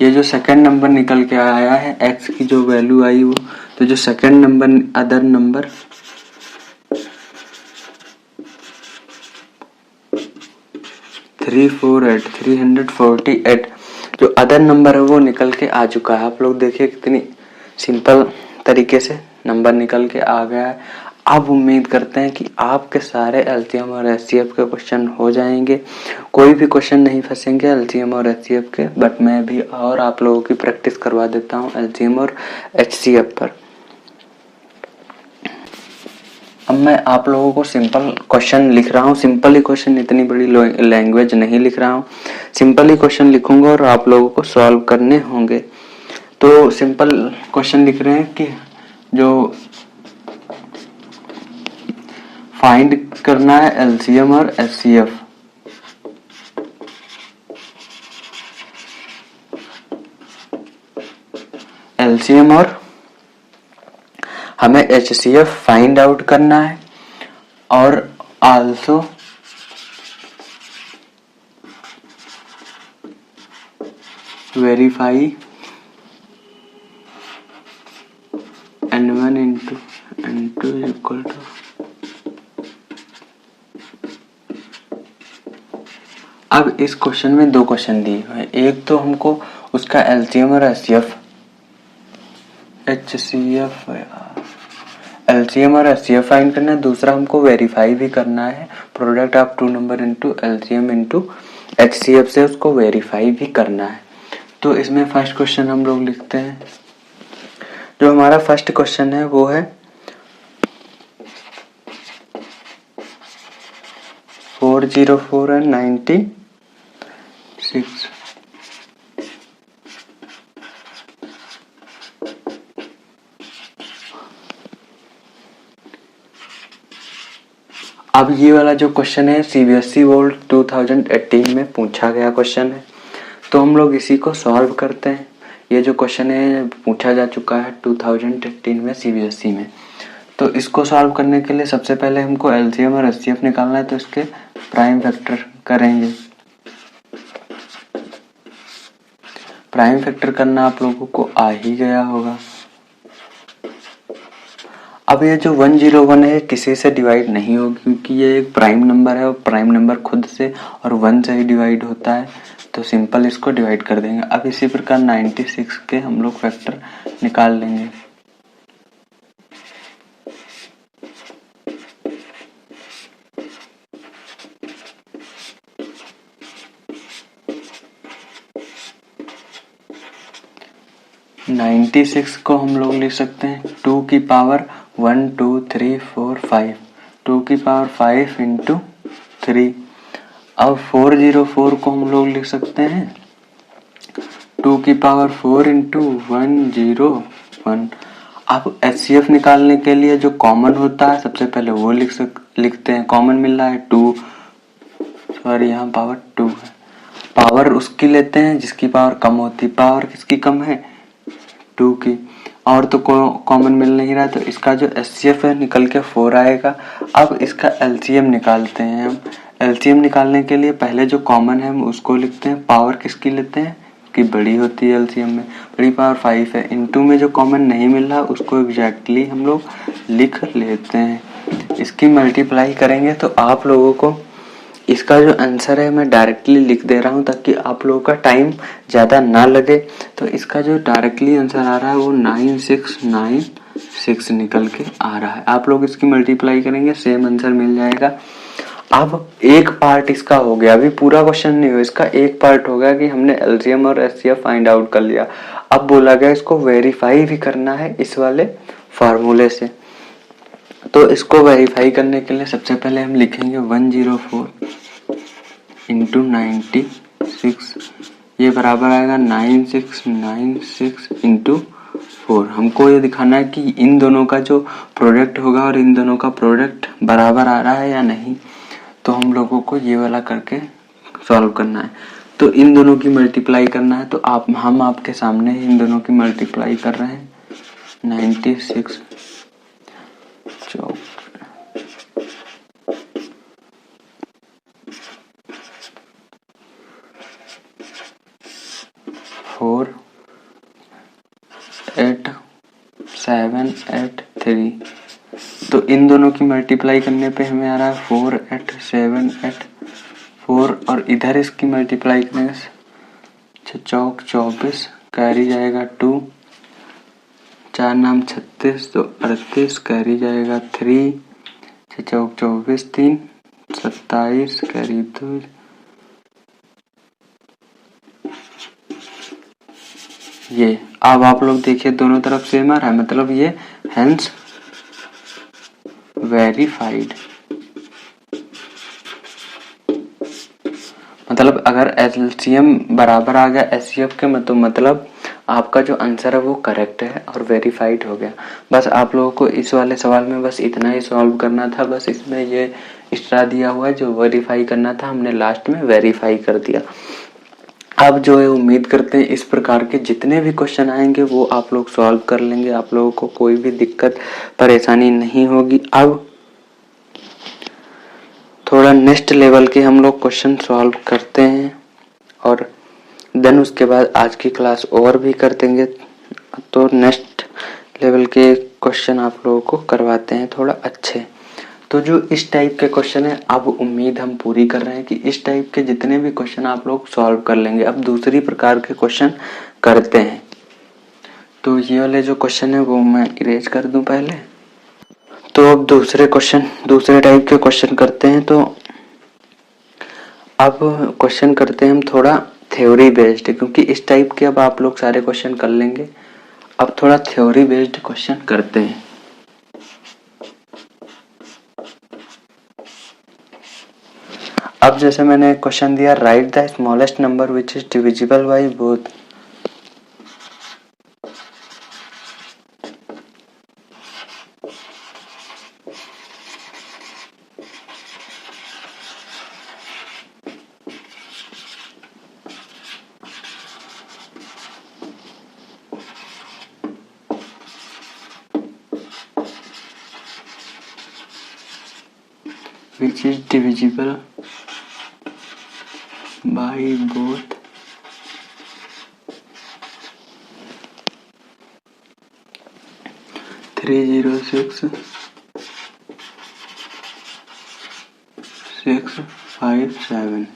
ये जो सेकंड नंबर निकल के आया है एक्स की जो वैल्यू आई वो, तो जो सेकंड नंबर अदर नंबर 348 जो अदर नंबर है वो निकल के आ चुका है। आप लोग देखिए कितनी सिंपल तरीके से नंबर निकल के आ गया है। अब उम्मीद करते हैं कि आपके सारे एलसीएम और एचसीएफ के क्वेश्चन हो जाएंगे, कोई भी क्वेश्चन नहीं फंसेंगे एलसीएम और एचसीएफ के। बट मैं भी और आप लोगों की प्रैक्टिस करवा देता हूँ एलसीएम और एचसीएफ पर। अब मैं आप लोगों को सिंपल क्वेश्चन लिख रहा हूँ, सिंपल ही क्वेश्चन, इतनी बड़ी लैंग्वेज नहीं लिख रहा हूँ, सिंपल ही क्वेश्चन लिखूंगा और आप लोगों को सॉल्व करने होंगे। तो सिंपल क्वेश्चन लिख रहे हैं कि जो फाइंड करना है एलसीएम और एचसीएफ। एलसीएम और हमें एचसीएफ फाइंड आउट करना है, और also verify n1 into n2 equal to, अब इस क्वेश्चन में दो क्वेश्चन दिए हुए हैं। एक तो हमको उसका एलसीएम और एलसीएम और एचसीएफ फाइंड करना है, दूसरा हमको वेरीफाई भी करना है, product of two number into LCM into HCF से उसको वेरीफाई भी करना है। तो इसमें फर्स्ट क्वेश्चन हम लोग लिखते हैं। जो हमारा फर्स्ट क्वेश्चन है वो है 404 and 96। अब ये वाला जो क्वेश्चन है सीबीएसई बोर्ड 2018 में पूछा गया क्वेश्चन है, तो हम लोग इसी को सॉल्व करते हैं। ये जो क्वेश्चन है पूछा जा चुका है 2018 में सीबीएसई में। तो इसको सॉल्व करने के लिए सबसे पहले हमको एलसीएम और एचसीएफ निकालना है, तो इसके प्राइम फैक्टर करेंगे। प्राइम फैक्टर करना आप लोगों को आ ही गया होगा। अब ये जो 101 है किसी से डिवाइड नहीं होगी, क्योंकि ये एक प्राइम नंबर है और प्राइम नंबर खुद से और 1 से ही डिवाइड होता है, तो सिंपल इसको डिवाइड कर देंगे। अब इसी प्रकार 96 के हम लोग फैक्टर निकाल लेंगे। नाइन्टी सिक्स को हम लोग लिख सकते हैं 2 की पावर 1 2 3 4 5, 2 की पावर 5 इंटू 3। अब 404 को हम लोग लिख सकते हैं 2 की पावर 4 इंटू 101। अब एचसीएफ निकालने के लिए जो कॉमन होता है सबसे पहले वो लिखते हैं। कॉमन मिल रहा है 2, सॉरी यहाँ पावर 2 है, पावर उसकी लेते हैं जिसकी पावर कम होती है। पावर किसकी कम है? 2 की। और तो कॉमन मिल नहीं रहा, तो इसका जो एचसीएफ है निकल के 4 आएगा। अब इसका एलसीएम निकालते हैं हम। एलसीएम निकालने के लिए पहले जो कॉमन है हम उसको लिखते हैं। पावर किसकी लेते हैं? की बड़ी होती है एलसीएम में, बड़ी पावर 5 है। इनटू में जो कॉमन नहीं मिल रहा उसको एग्जैक्टली हम लोग लिख लेते हैं। इसकी मल्टीप्लाई करेंगे तो आप लोगों को इसका जो आंसर है मैं डायरेक्टली लिख दे रहा हूँ ताकि आप लोगों का टाइम ज़्यादा ना लगे। तो इसका जो डायरेक्टली आंसर आ रहा है वो 9696 निकल के आ रहा है। आप लोग इसकी मल्टीप्लाई करेंगे सेम आंसर मिल जाएगा। अब एक पार्ट इसका हो गया, अभी पूरा क्वेश्चन नहीं हुआ, इसका एक पार्ट हो गया कि हमने एलसीएम और एचसीएफ फाइंड आउट कर लिया। अब बोला गया इसको वेरीफाई भी करना है इस वाले फार्मूले से। तो इसको वेरीफाई करने के लिए सबसे पहले हम लिखेंगे 104 इंटू 96, ये बराबर आएगा 9696 इंटू 4। हमको ये दिखाना है कि इन दोनों का जो प्रोडक्ट होगा और इन दोनों का प्रोडक्ट बराबर आ रहा है या नहीं। तो हम लोगों को ये वाला करके सॉल्व करना है। तो इन दोनों की मल्टीप्लाई करना है, तो हम आपके सामने इन दोनों की मल्टीप्लाई कर रहे हैं। 96 4 8 7 8 3। तो इन दोनों की मल्टीप्लाई करने पे हमें आ रहा है 4 8 7 8 4, और इधर इसकी मल्टीप्लाई करेंगे 6 24, कैरी जाएगा 2, 4 नाम 36 तो 38, कैरी जाएगा 3, 6 24 3 27, कैरी 2। ये अब आप लोग देखिए दोनों तरफ सेम आ रहा है, मतलब ये हेंस वेरीफाइड। मतलब अगर एलसीएम बराबर आ गया एचसीएफ के तो मतलब आपका जो आंसर है वो करेक्ट है और वेरीफाइड हो गया। बस आप लोगों को इस वाले सवाल में बस इतना ही सॉल्व करना था। बस इसमें ये एक्स्ट्रा दिया हुआ है जो वेरीफाई करना था, हमने लास्ट में वेरीफाई कर दिया। अब जो है उम्मीद करते हैं इस प्रकार के जितने भी क्वेश्चन आएंगे वो आप लोग सॉल्व कर लेंगे, आप लोगों को कोई भी दिक्कत परेशानी नहीं होगी। अब थोड़ा नेक्स्ट लेवल के हम लोग क्वेश्चन सॉल्व करते हैं और देन उसके बाद आज की क्लास और भी कर देंगे, तो नेक्स्ट लेवल के क्वेश्चन आप लोगों को करवाते हैं थोड़ा अच्छे। तो जो इस टाइप के क्वेश्चन है, अब उम्मीद हम पूरी कर रहे हैं कि इस टाइप के जितने भी क्वेश्चन आप लोग सॉल्व कर लेंगे। अब दूसरी प्रकार के क्वेश्चन करते हैं। तो ये वाले जो क्वेश्चन है वो मैं इरेज कर दूं पहले। तो अब दूसरे टाइप के क्वेश्चन करते हैं। तो अब क्वेश्चन करते हैं हम थोड़ा थ्योरी बेस्ड, क्योंकि इस टाइप के अब आप लोग सारे क्वेश्चन कर लेंगे। अब थोड़ा थ्योरी बेस्ड क्वेश्चन करते हैं। अब जैसे मैंने क्वेश्चन दिया, right the smallest number which is divisible by both. which is divisible by both 306 657।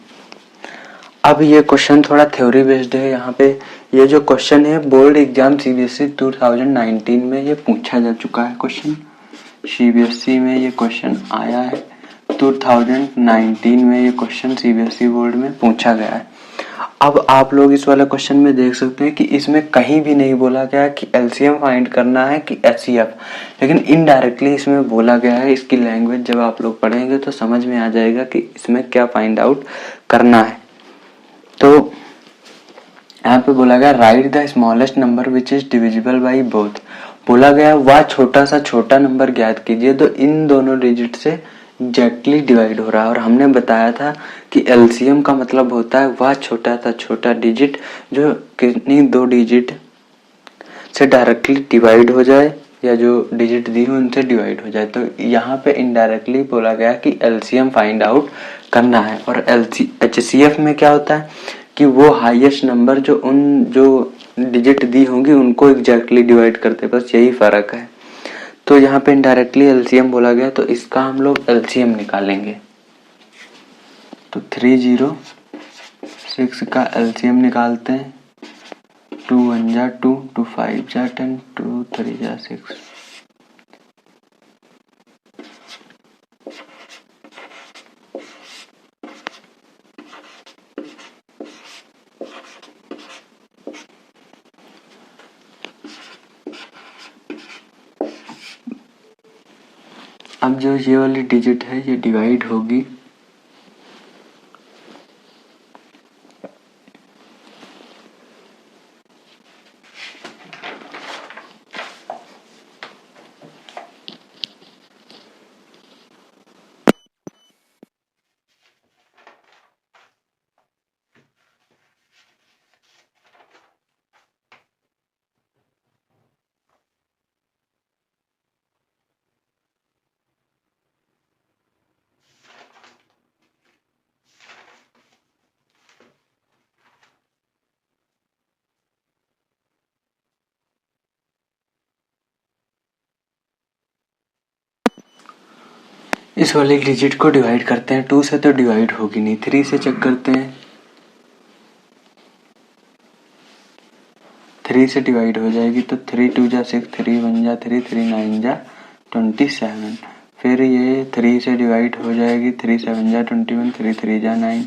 अब ये क्वेश्चन थोड़ा थ्योरी बेस्ड है। यहाँ पे ये जो क्वेश्चन है बोर्ड एग्जाम सीबीएसई 2019 में ये पूछा जा चुका है। क्वेश्चन सीबीएसई में ये क्वेश्चन आया है 2019 में, ये क्वेश्चन सीबीएसई बोर्ड में पूछा गया है। अब आप लोग इस वाले क्वेश्चन में देख सकते हैं कि इसमें कहीं भी नहीं बोला गया कि एलसीएम फाइंड करना है कि एचसीएफ, लेकिन इनडायरेक्टली इसमें बोला गया है। इसकी लैंग्वेज जब आप लोग पढ़ेंगे तो समझ में आ जाएगा कि इसमें क्या फाइंड आउट करना है। तो यहाँ पे बोला गया right the smallest number which is divisible by both. बोला गया वह छोटा सा छोटा नंबर ज्ञात कीजिए तो इन दोनों डिजिट से एग्जैक्टली डिवाइड हो रहा है। और हमने बताया था कि एलसीएम का मतलब होता है वह छोटा सा छोटा डिजिट जो कितनी दो डिजिट से डायरेक्टली डिवाइड हो जाए, या जो डिजिट दी हो उनसे डिवाइड हो जाए। तो यहाँ पे इनडायरेक्टली बोला गया कि एलसीएम फाइंड आउट करना है। और एचसीएफ में क्या होता है कि वो हाईएस्ट नंबर जो डिजिट दी होंगी उनको एग्जैक्टली डिवाइड करते, बस यही फर्क है। तो यहाँ पे इनडायरेक्टली एलसीएम बोला गया, तो इसका हम लोग एलसीएम निकालेंगे। तो 306 का एलसीएम निकालते हैं। 2 1 जा 2, 2 5 जा 10, 2 3 जा 6। अब जो ये वाली डिजिट है ये डिवाइड होगी इस वाले डिजिट को डिवाइड करते हैं। 2 से तो डिवाइड होगी नहीं, 3 से चेक करते हैं। 3 से डिवाइड हो जाएगी तो 3 2 जा 6, 3 1 जा 3, 3 9 जा 27। फिर ये 3 से डिवाइड हो जाएगी, 3 7 जा 21, 3 3 जा 9।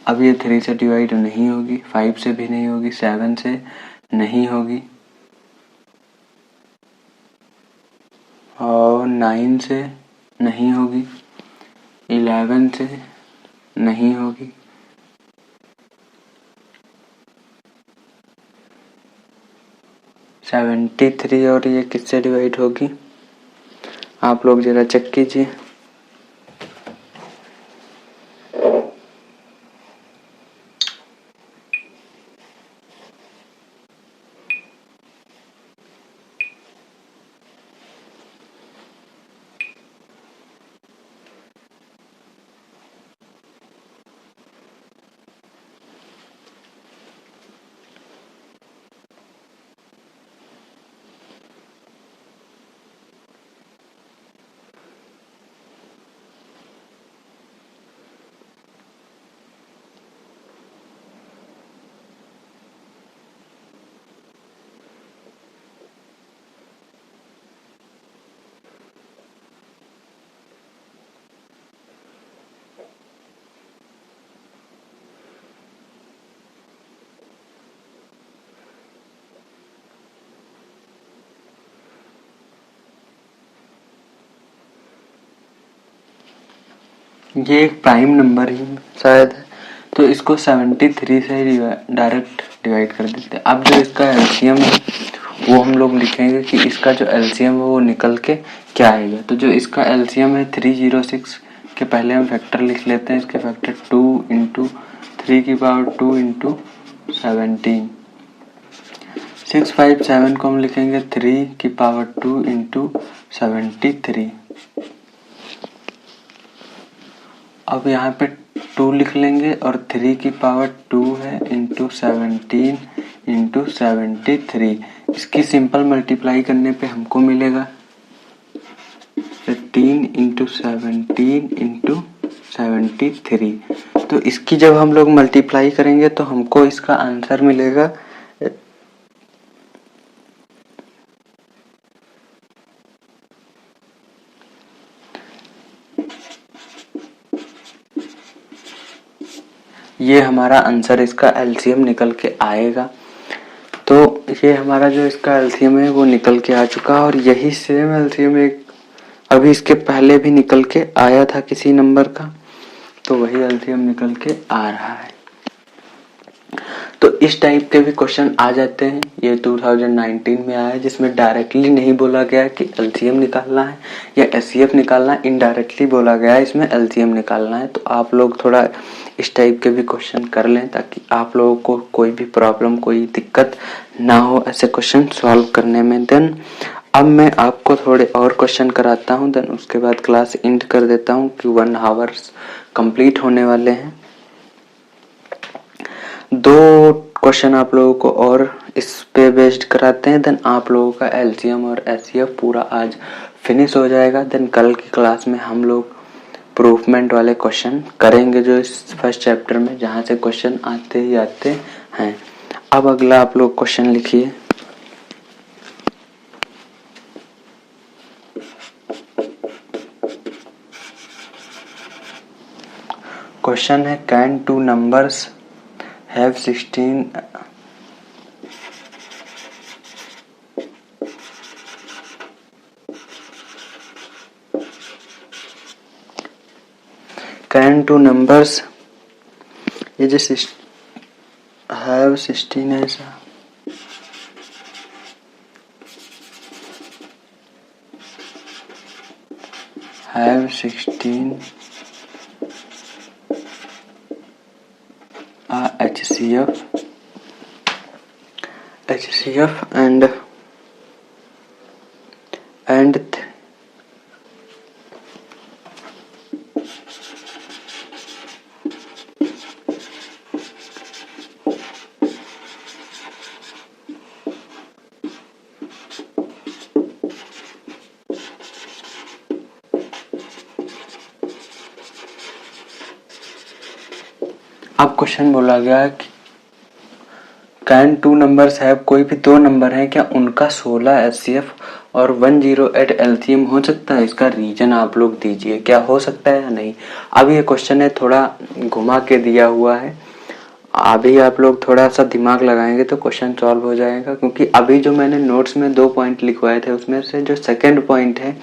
अब ये 3 से डिवाइड नहीं होगी, 5 से भी नहीं होगी, 7 से नहीं होगी, और 9 से नहीं होगी, 11 से नहीं होगी, 73 और ये किससे डिवाइड होगी आप लोग जरा चेक कीजिए। ये एक प्राइम नंबर ही शायद है, तो इसको 73 से ही डायरेक्ट डिवाइड कर देते हैं। अब जो इसका एलसीएम है वो हम लोग लिखेंगे कि इसका जो एलसीएम है वो निकल के क्या आएगा। तो जो इसका एलसीएम है 306 के पहले हम फैक्टर लिख लेते हैं। इसके फैक्टर 2 इंटू 3 की पावर 2 इंटू 17। 657 को हम लिखेंगे 3 की पावर 2 इंटू 73। अब यहाँ पे 2 लिख लेंगे और 3 की पावर 2 है इंटू 17 इंटू 73। इसकी सिंपल मल्टीप्लाई करने पे हमको मिलेगा 15 इंटू 17 इंटू 73। तो इसकी जब हम लोग मल्टीप्लाई करेंगे तो हमको इसका आंसर मिलेगा ये हमारा आंसर इसका एलसीएम निकल के आएगा। तो ये हमारा जो इसका एलसीएम है वो निकल के आ चुका और यही सेम एलसीएम एक अभी इसके पहले भी निकल के आया था किसी नंबर का, तो वही एलसीएम निकल के आ रहा है। तो इस टाइप के भी क्वेश्चन आ जाते हैं। ये 2019 में आया जिसमें डायरेक्टली नहीं बोला गया कि एलसीएम निकालना है या एचसीएफ निकालना है, इनडायरेक्टली बोला गया है इसमें एलसीएम निकालना है। तो आप लोग थोड़ा इस टाइप के भी क्वेश्चन कर लें ताकि आप लोगों को कोई भी प्रॉब्लम, कोई दिक्कत ना हो ऐसे क्वेश्चन सॉल्व करने में। देन अब मैं आपको थोड़े और क्वेश्चन कराता हूँ, देन उसके बाद क्लास एंड कर देता हूँ कि 1 आवर्स कंप्लीट होने वाले हैं। 2 क्वेश्चन आप लोगों को और इस पे बेस्ड कराते हैं, देन आप लोगों का एलसीएम और एचसीएफ पूरा आज फिनिश हो जाएगा। देन कल की क्लास में हम लोग प्रूफमेंट वाले क्वेश्चन करेंगे जो इस फर्स्ट चैप्टर में, जहां से क्वेश्चन आते ही आते हैं। अब अगला आप लोग क्वेश्चन लिखिए। क्वेश्चन है can 2 numbers have 16 can 2 numbers, ये जो हैव 16 है ऐसा, हैव 16 HCF and अब क्वेश्चन बोला गया कि कैन 2 नंबर्स है, कोई भी 2 नंबर है क्या उनका 16 HCF और 108 एलसीएम हो सकता है? इसका रीजन आप लोग दीजिए, क्या हो सकता है या नहीं। अब ये क्वेश्चन है थोड़ा घुमा के दिया हुआ है, अभी आप लोग थोड़ा सा दिमाग लगाएंगे तो क्वेश्चन सॉल्व हो जाएगा। क्योंकि अभी जो मैंने नोट्स में 2 पॉइंट लिखवाए थे उसमें से जो सेकंड पॉइंट है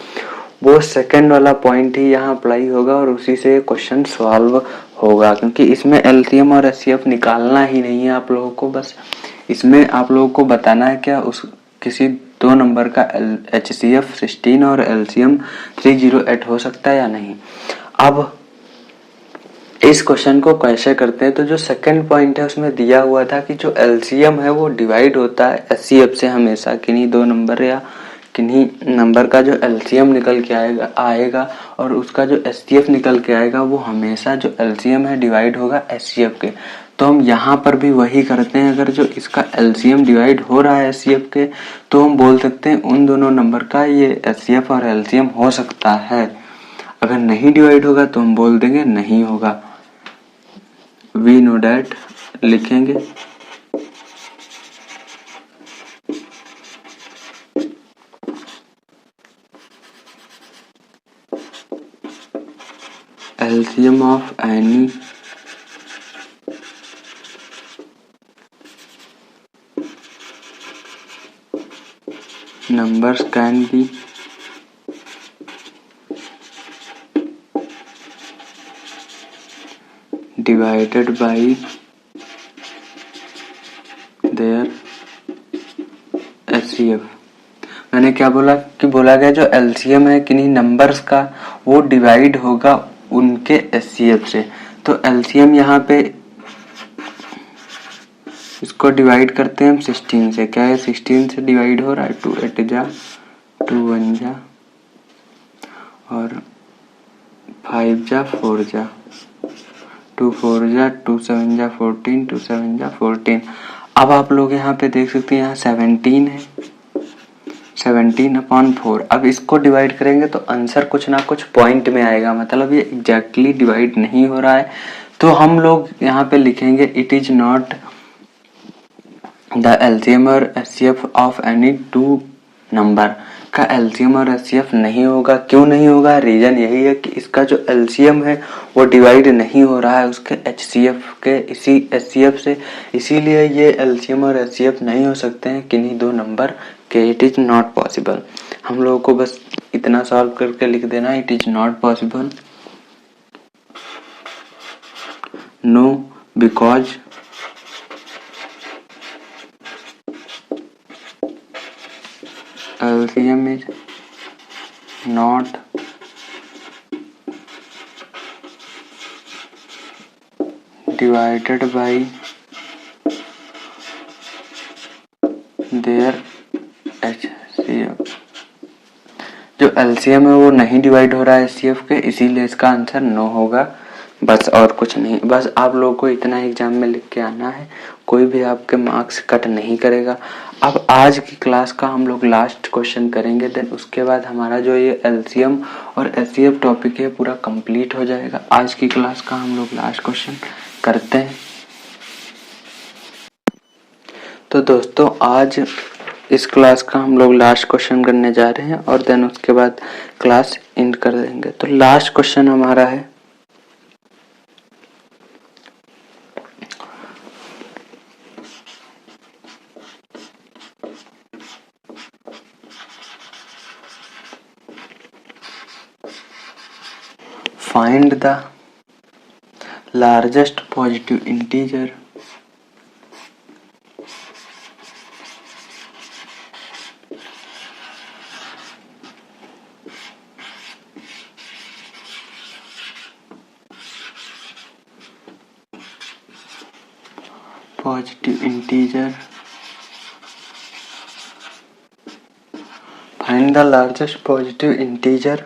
वो सेकंड वाला पॉइंट ही यहाँ अप्लाई होगा और उसी से क्वेश्चन सॉल्व होगा। क्योंकि इसमें एलसीएम और एचसीएफ निकालना ही नहीं है आप लोगों को, बस इसमें आप लोगों को बताना है क्या उस किसी 2 नंबर का HCF 16 और एलसीएम 308 हो सकता है या नहीं। अब इस क्वेश्चन को कैसे करते हैं, तो जो सेकंड पॉइंट है उसमें दिया हुआ था कि जो एलसीएम है वो डिवाइड होता है एचसीएफ से हमेशा, किन्हीं 2 नंबर या किन्हीं नंबर का जो एलसीएम निकल के आएगा और उसका जो एचसीएफ निकल के आएगा वो हमेशा जो एलसीएम है डिवाइड होगा एचसीएफ के। तो हम यहाँ पर भी वही करते हैं, अगर जो इसका एलसीएम डिवाइड हो रहा है एचसीएफ के तो हम बोल सकते हैं उन दोनों नंबर का ये एचसीएफ और एलसीएम हो सकता है। अगर नहीं डिवाइड होगा तो हम बोल देंगे नहीं होगा। वी नो डैट लिखेंगे। LCM of any numbers can be divided by there HCF। मैंने क्या बोला कि बोला गया जो LCM है किन्हीं नंबर्स का वो डिवाइड होगा उनके HCF से। तो LCM यहाँ पे इसको डिवाइड करते हैं हम 16 से। क्या है 16 से डिवाइड हो रहा है, 2 8 जा 2 1 जा और 5 जा 4 जा 2 4 जा 2 7 जा 14 2 7 जा 14। अब आप लोग यहाँ पे देख सकते हैं यहाँ 17 है, 17/4। अब इसको डिवाइड करेंगे तो आंसर कुछ ना कुछ पॉइंट में आएगा, मतलब ये एग्जैक्टली डिवाइड नहीं हो रहा है। तो हम लोग यहाँ पे लिखेंगे it is not the LCM और HCF of any two number. का LCM और HCF नहीं होगा। क्यों नहीं होगा? रीजन यही है कि इसका जो LCM है वो डिवाइड नहीं हो रहा है उसके HCF के इसी HCF से, इसीलिए ये LCM और HCF नहीं हो सकते हैं किन्हीं दो नंबर के। It is not possible. हम लोगों को बस इतना सॉल्व करके लिख देना, it is not possible, no because LCM is not divided by their HCF। जो LCM है वो नहीं डिवाइड हो रहा है HCF के, इसीलिए इसका आंसर नो होगा, बस और कुछ नहीं। बस आप लोगों को इतना एग्जाम में लिख के आना है, कोई भी आपके मार्क्स कट नहीं करेगा। अब आज की क्लास का हम लोग लास्ट क्वेश्चन करेंगे, देन उसके बाद हमारा जो ये LCM और HCF टॉपिक है पूरा कंप्लीट हो जाएगा। आज की क्लास का हम लोग लास्ट क्वेश्चन करते हैं। तो दोस्तों आज इस क्लास का हम लोग लास्ट क्वेश्चन करने जा रहे हैं और देन उसके बाद क्लास एंड कर देंगे। तो लास्ट क्वेश्चन हमारा है find the largest positive integer find the largest positive integer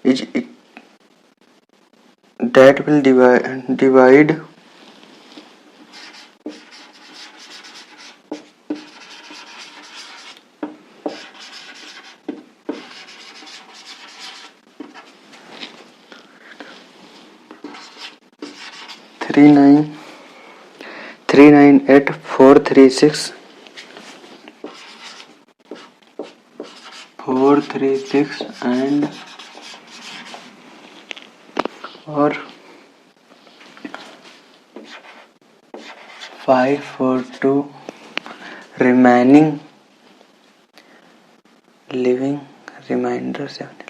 is that will divide 436 and or 542 remaining living remainder 711।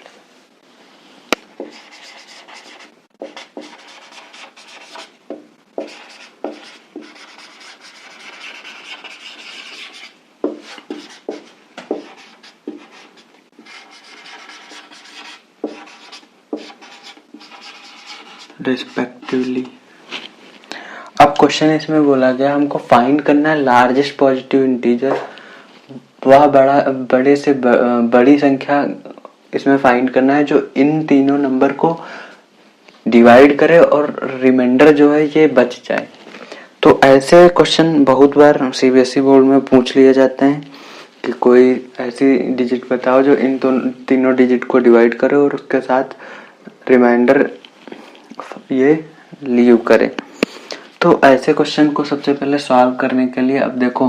Respectively. अब क्वेश्चन इसमें बोला गया हमको फाइंड करना है लार्जेस्ट पॉजिटिव इंटीजर, वह बड़े से बड़ी संख्या इसमें फाइंड करना है जो इन तीनों नंबर को डिवाइड करे और रिमाइंडर जो है ये बच जाए। तो ऐसे क्वेश्चन बहुत बार CBSE बोर्ड में पूछ लिए जाते हैं कि कोई ऐसी डिजिट बताओ जो इन तीनों डिजिट को डिवाइड करे और उसके साथ रिमाइंडर ये लीव करे। तो ऐसे क्वेश्चन को सबसे पहले सॉल्व करने के लिए अब देखो,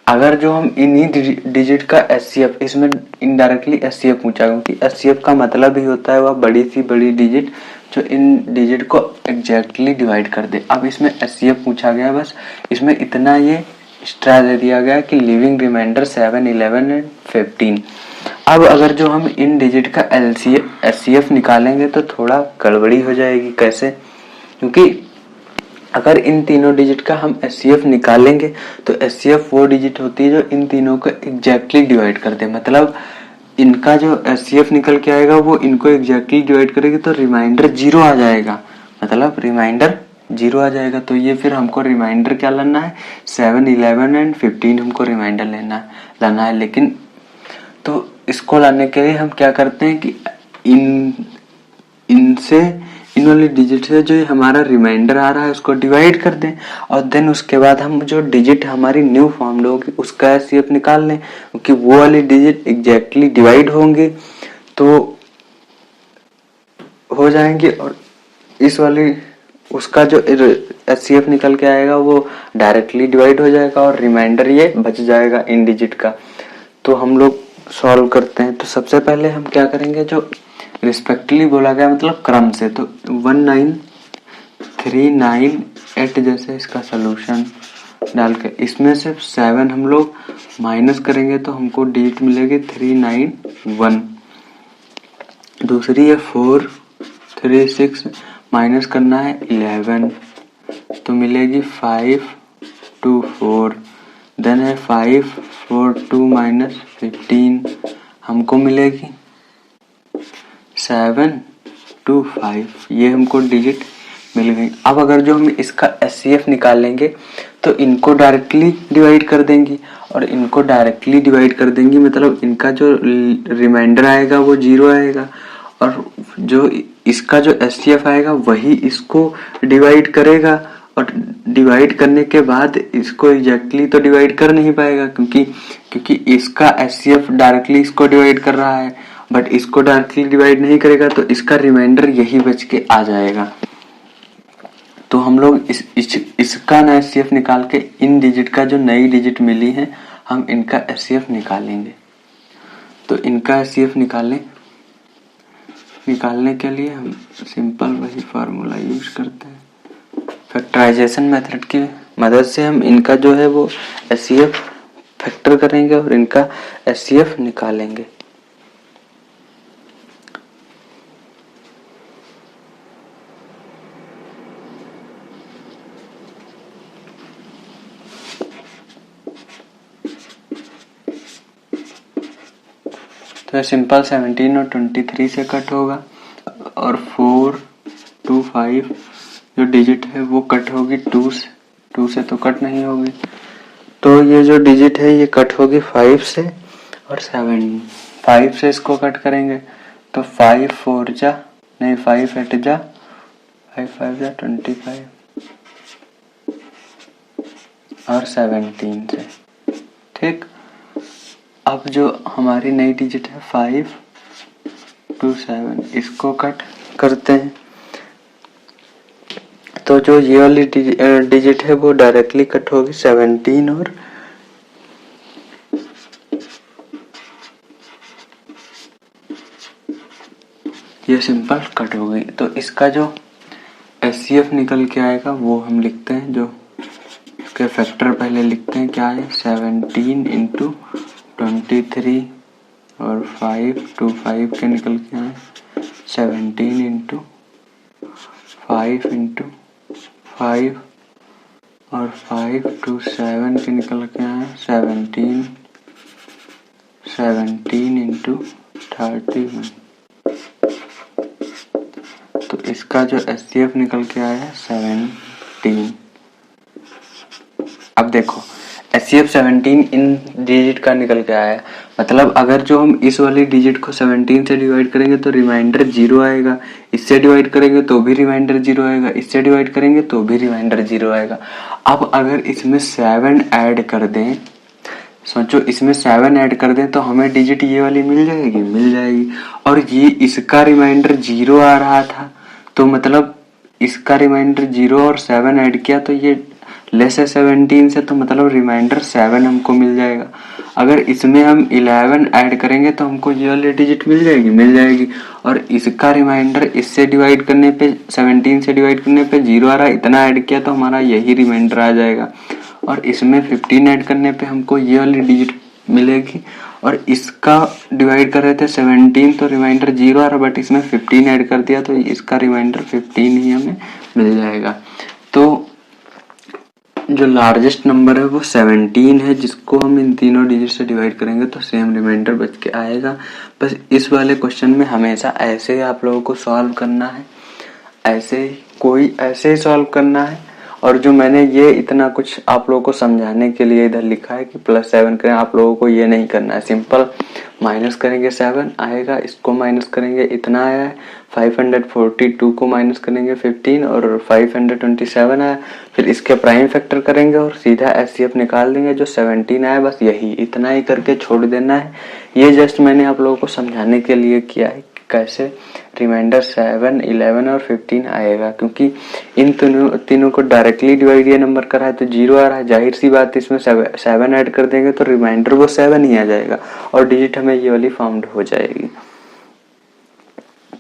अगर जो हम इन्हीं डिजिट का HCF, इसमें इनडायरेक्टली HCF पूछा, क्योंकि HCF का मतलब ही होता है वह बड़ी सी बड़ी डिजिट जो इन डिजिट को एग्जैक्टली डिवाइड कर दे। अब इसमें HCF पूछा गया, बस इसमें इतना ये एक्स्ट्रा दे दिया गया कि लिविंग रिमाइंडर 7 11 एंड 15। अब अगर जो हम इन डिजिट का HCF निकालेंगे तो थोड़ा गड़बड़ी हो जाएगी। कैसे? क्योंकि अगर इन तीनों डिजिट का हम HCF निकालेंगे तो HCF वो डिजिट होती है जो इन तीनों को एग्जैक्टली डिवाइड कर दे। मतलब इनका जो HCF निकल के आएगा वो इनको एग्जैक्टली डिवाइड करेगी तो रिमाइंडर 0 आ जाएगा। मतलब रिमाइंडर 0 आ जाएगा। तो ये फिर हमको रिमाइंडर क्या लाना है, 7, 11 एंड 15 हमको रिमाइंडर लाना है। लेकिन तो इसको लाने के लिए हम क्या करते हैं कि इन वाली डिजिट से जो हमारा रिमाइंडर आ रहा है उसको डिवाइड कर दें और देन उसके बाद हम जो डिजिट हमारी न्यू फॉर्म होगी उसका HCF निकाल लें, क्योंकि वो वाली डिजिट एग्जैक्टली डिवाइड होंगे तो हो जाएंगे और इस वाली उसका जो HCF निकल के आएगा वो डायरेक्टली डिवाइड हो जाएगा और रिमाइंडर ये बच जाएगा इन डिजिट का। तो हम लोग सॉल्व करते हैं। तो सबसे पहले हम क्या करेंगे, जो रिस्पेक्टिवली बोला गया मतलब क्रम से, तो 19398 जैसे इसका सोल्यूशन डाल के इसमें से 7 हम लोग माइनस करेंगे तो हमको डिजिट मिलेगी 391। दूसरी है 436 माइनस करना है 11 तो मिलेगी 524। देन है 542 माइनस 15 हमको मिलेगी 725। ये हमको डिजिट मिल गई। अब अगर जो हम इसका HCF निकालेंगे तो इनको डायरेक्टली डिवाइड कर देंगी और इनको डायरेक्टली डिवाइड कर देंगी, मतलब इनका जो रिमाइंडर आएगा वो 0 आएगा और जो इसका जो HCF आएगा वही इसको डिवाइड करेगा और डिवाइड करने के बाद इसको एग्जैक्टली तो डिवाइड कर नहीं पाएगा क्योंकि इसका HCF डायरेक्टली इसको डिवाइड कर रहा है बट इसको डायरेक्टली डिवाइड नहीं करेगा तो इसका रिमाइंडर यही बच के आ जाएगा। तो हम लोग इसका ना HCF निकाल के इन डिजिट का जो नई डिजिट मिली है हम इनका HCF निकालेंगे। तो इनका HCF निकालने के लिए हम सिंपल वही फार्मूला यूज करते हैं। फैक्टराइजेशन मेथड की मदद से हम इनका जो है वो HCF फैक्टर करेंगे और इनका HCF निकालेंगे। तो सिंपल 17 और 23 से कट होगा और 4, 2, 5 जो डिजिट है वो कट होगी 2 से तो कट नहीं होगी। तो ये जो डिजिट है ये कट होगी 5 से और 7। 5 से इसको कट करेंगे तो 5 4 जा नहीं 5 8 जा 5 5 जा 25 और 17 से। ठीक। अब जो हमारी नई डिजिट है 5 2 7 इसको कट करते हैं तो जो ये वाली डिजिट है वो डायरेक्टली कट होगी 17 और ये सिंपल कट हो गई। तो इसका जो HCF निकल के आएगा वो हम लिखते हैं, जो इसके फैक्टर पहले लिखते हैं क्या है 17 इंटू 23 और 5 2 5 के निकल के आए 17 इंटू 5 इंटू 5 और 5 2 7 के निकल के आए 17 इंटू 31। तो इसका जो HCF निकल के आया है 17। अब देखो HCF 17 इन डिजिट का निकल के आया, मतलब अगर जो हम इस वाली डिजिट को 17 से डिवाइड करेंगे तो रिमाइंडर 0 आएगा, इससे डिवाइड करेंगे तो भी रिमाइंडर 0 आएगा, इससे डिवाइड करेंगे तो भी रिमाइंडर 0 आएगा। अब अगर इसमें 7 ऐड कर दें, सोचो इसमें 7 ऐड कर दें तो हमें डिजिट ये वाली मिल जाएगी और ये इसका रिमाइंडर 0 आ रहा था तो मतलब इसका रिमाइंडर 0 और 7 ऐड किया तो ये लेस है 17 से, तो मतलब रिमाइंडर 7 हमको मिल जाएगा। अगर इसमें हम 11 ऐड करेंगे तो हमको ये वाली डिजिट मिल जाएगी और इसका रिमाइंडर इससे डिवाइड करने पे 17 से डिवाइड करने पे 0 आ रहा है, इतना ऐड किया तो हमारा यही रिमाइंडर आ जाएगा। और इसमें 15 ऐड करने पे हमको ये वाली डिजिट मिलेगी और इसका डिवाइड कर रहे थे 17, तो रिमाइंडर 0 आ रहा, बट इसमें 15 ऐड कर दिया तो इसका रिमाइंडर 15 ही हमें मिल जाएगा। तो जो लार्जेस्ट नंबर है वो 17 है, जिसको हम इन तीनों डिजिट से डिवाइड करेंगे तो सेम रिमाइंडर बच के आएगा। बस इस वाले क्वेश्चन में हमेशा ऐसे ही आप लोगों को सॉल्व करना है, ऐसे ही सॉल्व करना है। और जो मैंने ये इतना कुछ आप लोगों को समझाने के लिए इधर लिखा है कि +7 करें, आप लोगों को ये नहीं करना है। सिंपल माइनस करेंगे 7 आएगा, इसको माइनस करेंगे इतना आया है, 542 को माइनस करेंगे 15 और 527 आया, फिर इसके प्राइम फैक्टर करेंगे और सीधा एचसीएफ निकाल देंगे जो 17 आया। बस यही इतना ही करके छोड़ देना है। ये जस्ट मैंने आप लोगों को समझाने के लिए किया है कैसे रिमाइंडर 7, 11 और 15 आएगा, क्योंकि इन तीनों को डायरेक्टली डिवाइड ये नंबर करा है तो 0 आ रहा है। जाहिर सी बात इसमें 7 ऐड कर देंगे तो रिमाइंडर वो 7 ही आ जाएगा और डिजिट हमें ये वाली फाउंड हो जाएगी।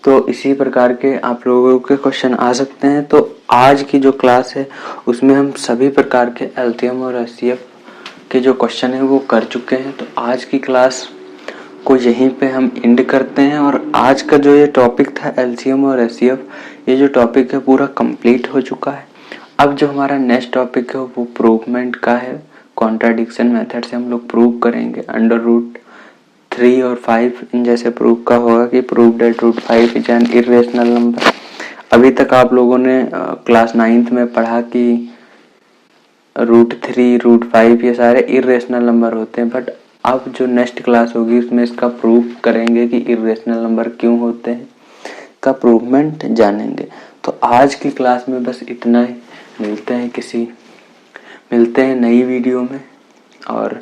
तो इसी प्रकार के आप लोगों के क्वेश्चन आ सकते हैं। तो आज की जो क्लास है उसमें हम सभी प्रकार के एलसीएम और एचसीएफ के जो क्वेश्चन है वो कर चुके हैं। तो आज की क्लास को यहीं पे हम एंड करते हैं। और आज का जो ये टॉपिक था एलसीएम और एचसीएफ, ये जो टॉपिक है पूरा कंप्लीट हो चुका है। अब जो हमारा नेक्स्ट टॉपिक है वो प्रूवमेंट का है। कॉन्ट्राडिक्शन मेथड से हम लोग प्रूव करेंगे √3 और 5 इन जैसे प्रूव का होगा कि prove that √5 is an irrational number. अभी तक आप लोगों ने क्लास 9th में पढ़ा कि √3, √5 ये सारे इरेशनल नंबर होते हैं, बट अब जो नेक्स्ट क्लास होगी उसमें इसका प्रूव करेंगे कि इरेशनल नंबर क्यों होते हैं, का प्रूवमेंट जानेंगे। तो आज की क्लास में बस इतना ही। मिलते हैं नई वीडियो में। और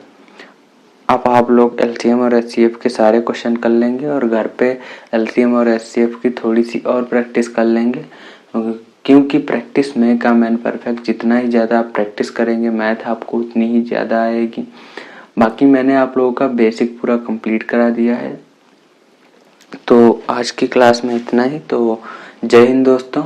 अब आप लोग एलसीएम और एचसीएफ के सारे क्वेश्चन कर लेंगे और घर पे एलसीएम और एचसीएफ की थोड़ी सी और प्रैक्टिस कर लेंगे, क्योंकि प्रैक्टिस में का मैन परफेक्ट। जितना ही ज़्यादा आप प्रैक्टिस करेंगे मैथ आपको उतनी ही ज़्यादा आएगी। बाकी मैंने आप लोगों का बेसिक पूरा कंप्लीट करा दिया है। तो आज की क्लास में इतना ही। तो जय हिंद दोस्तों।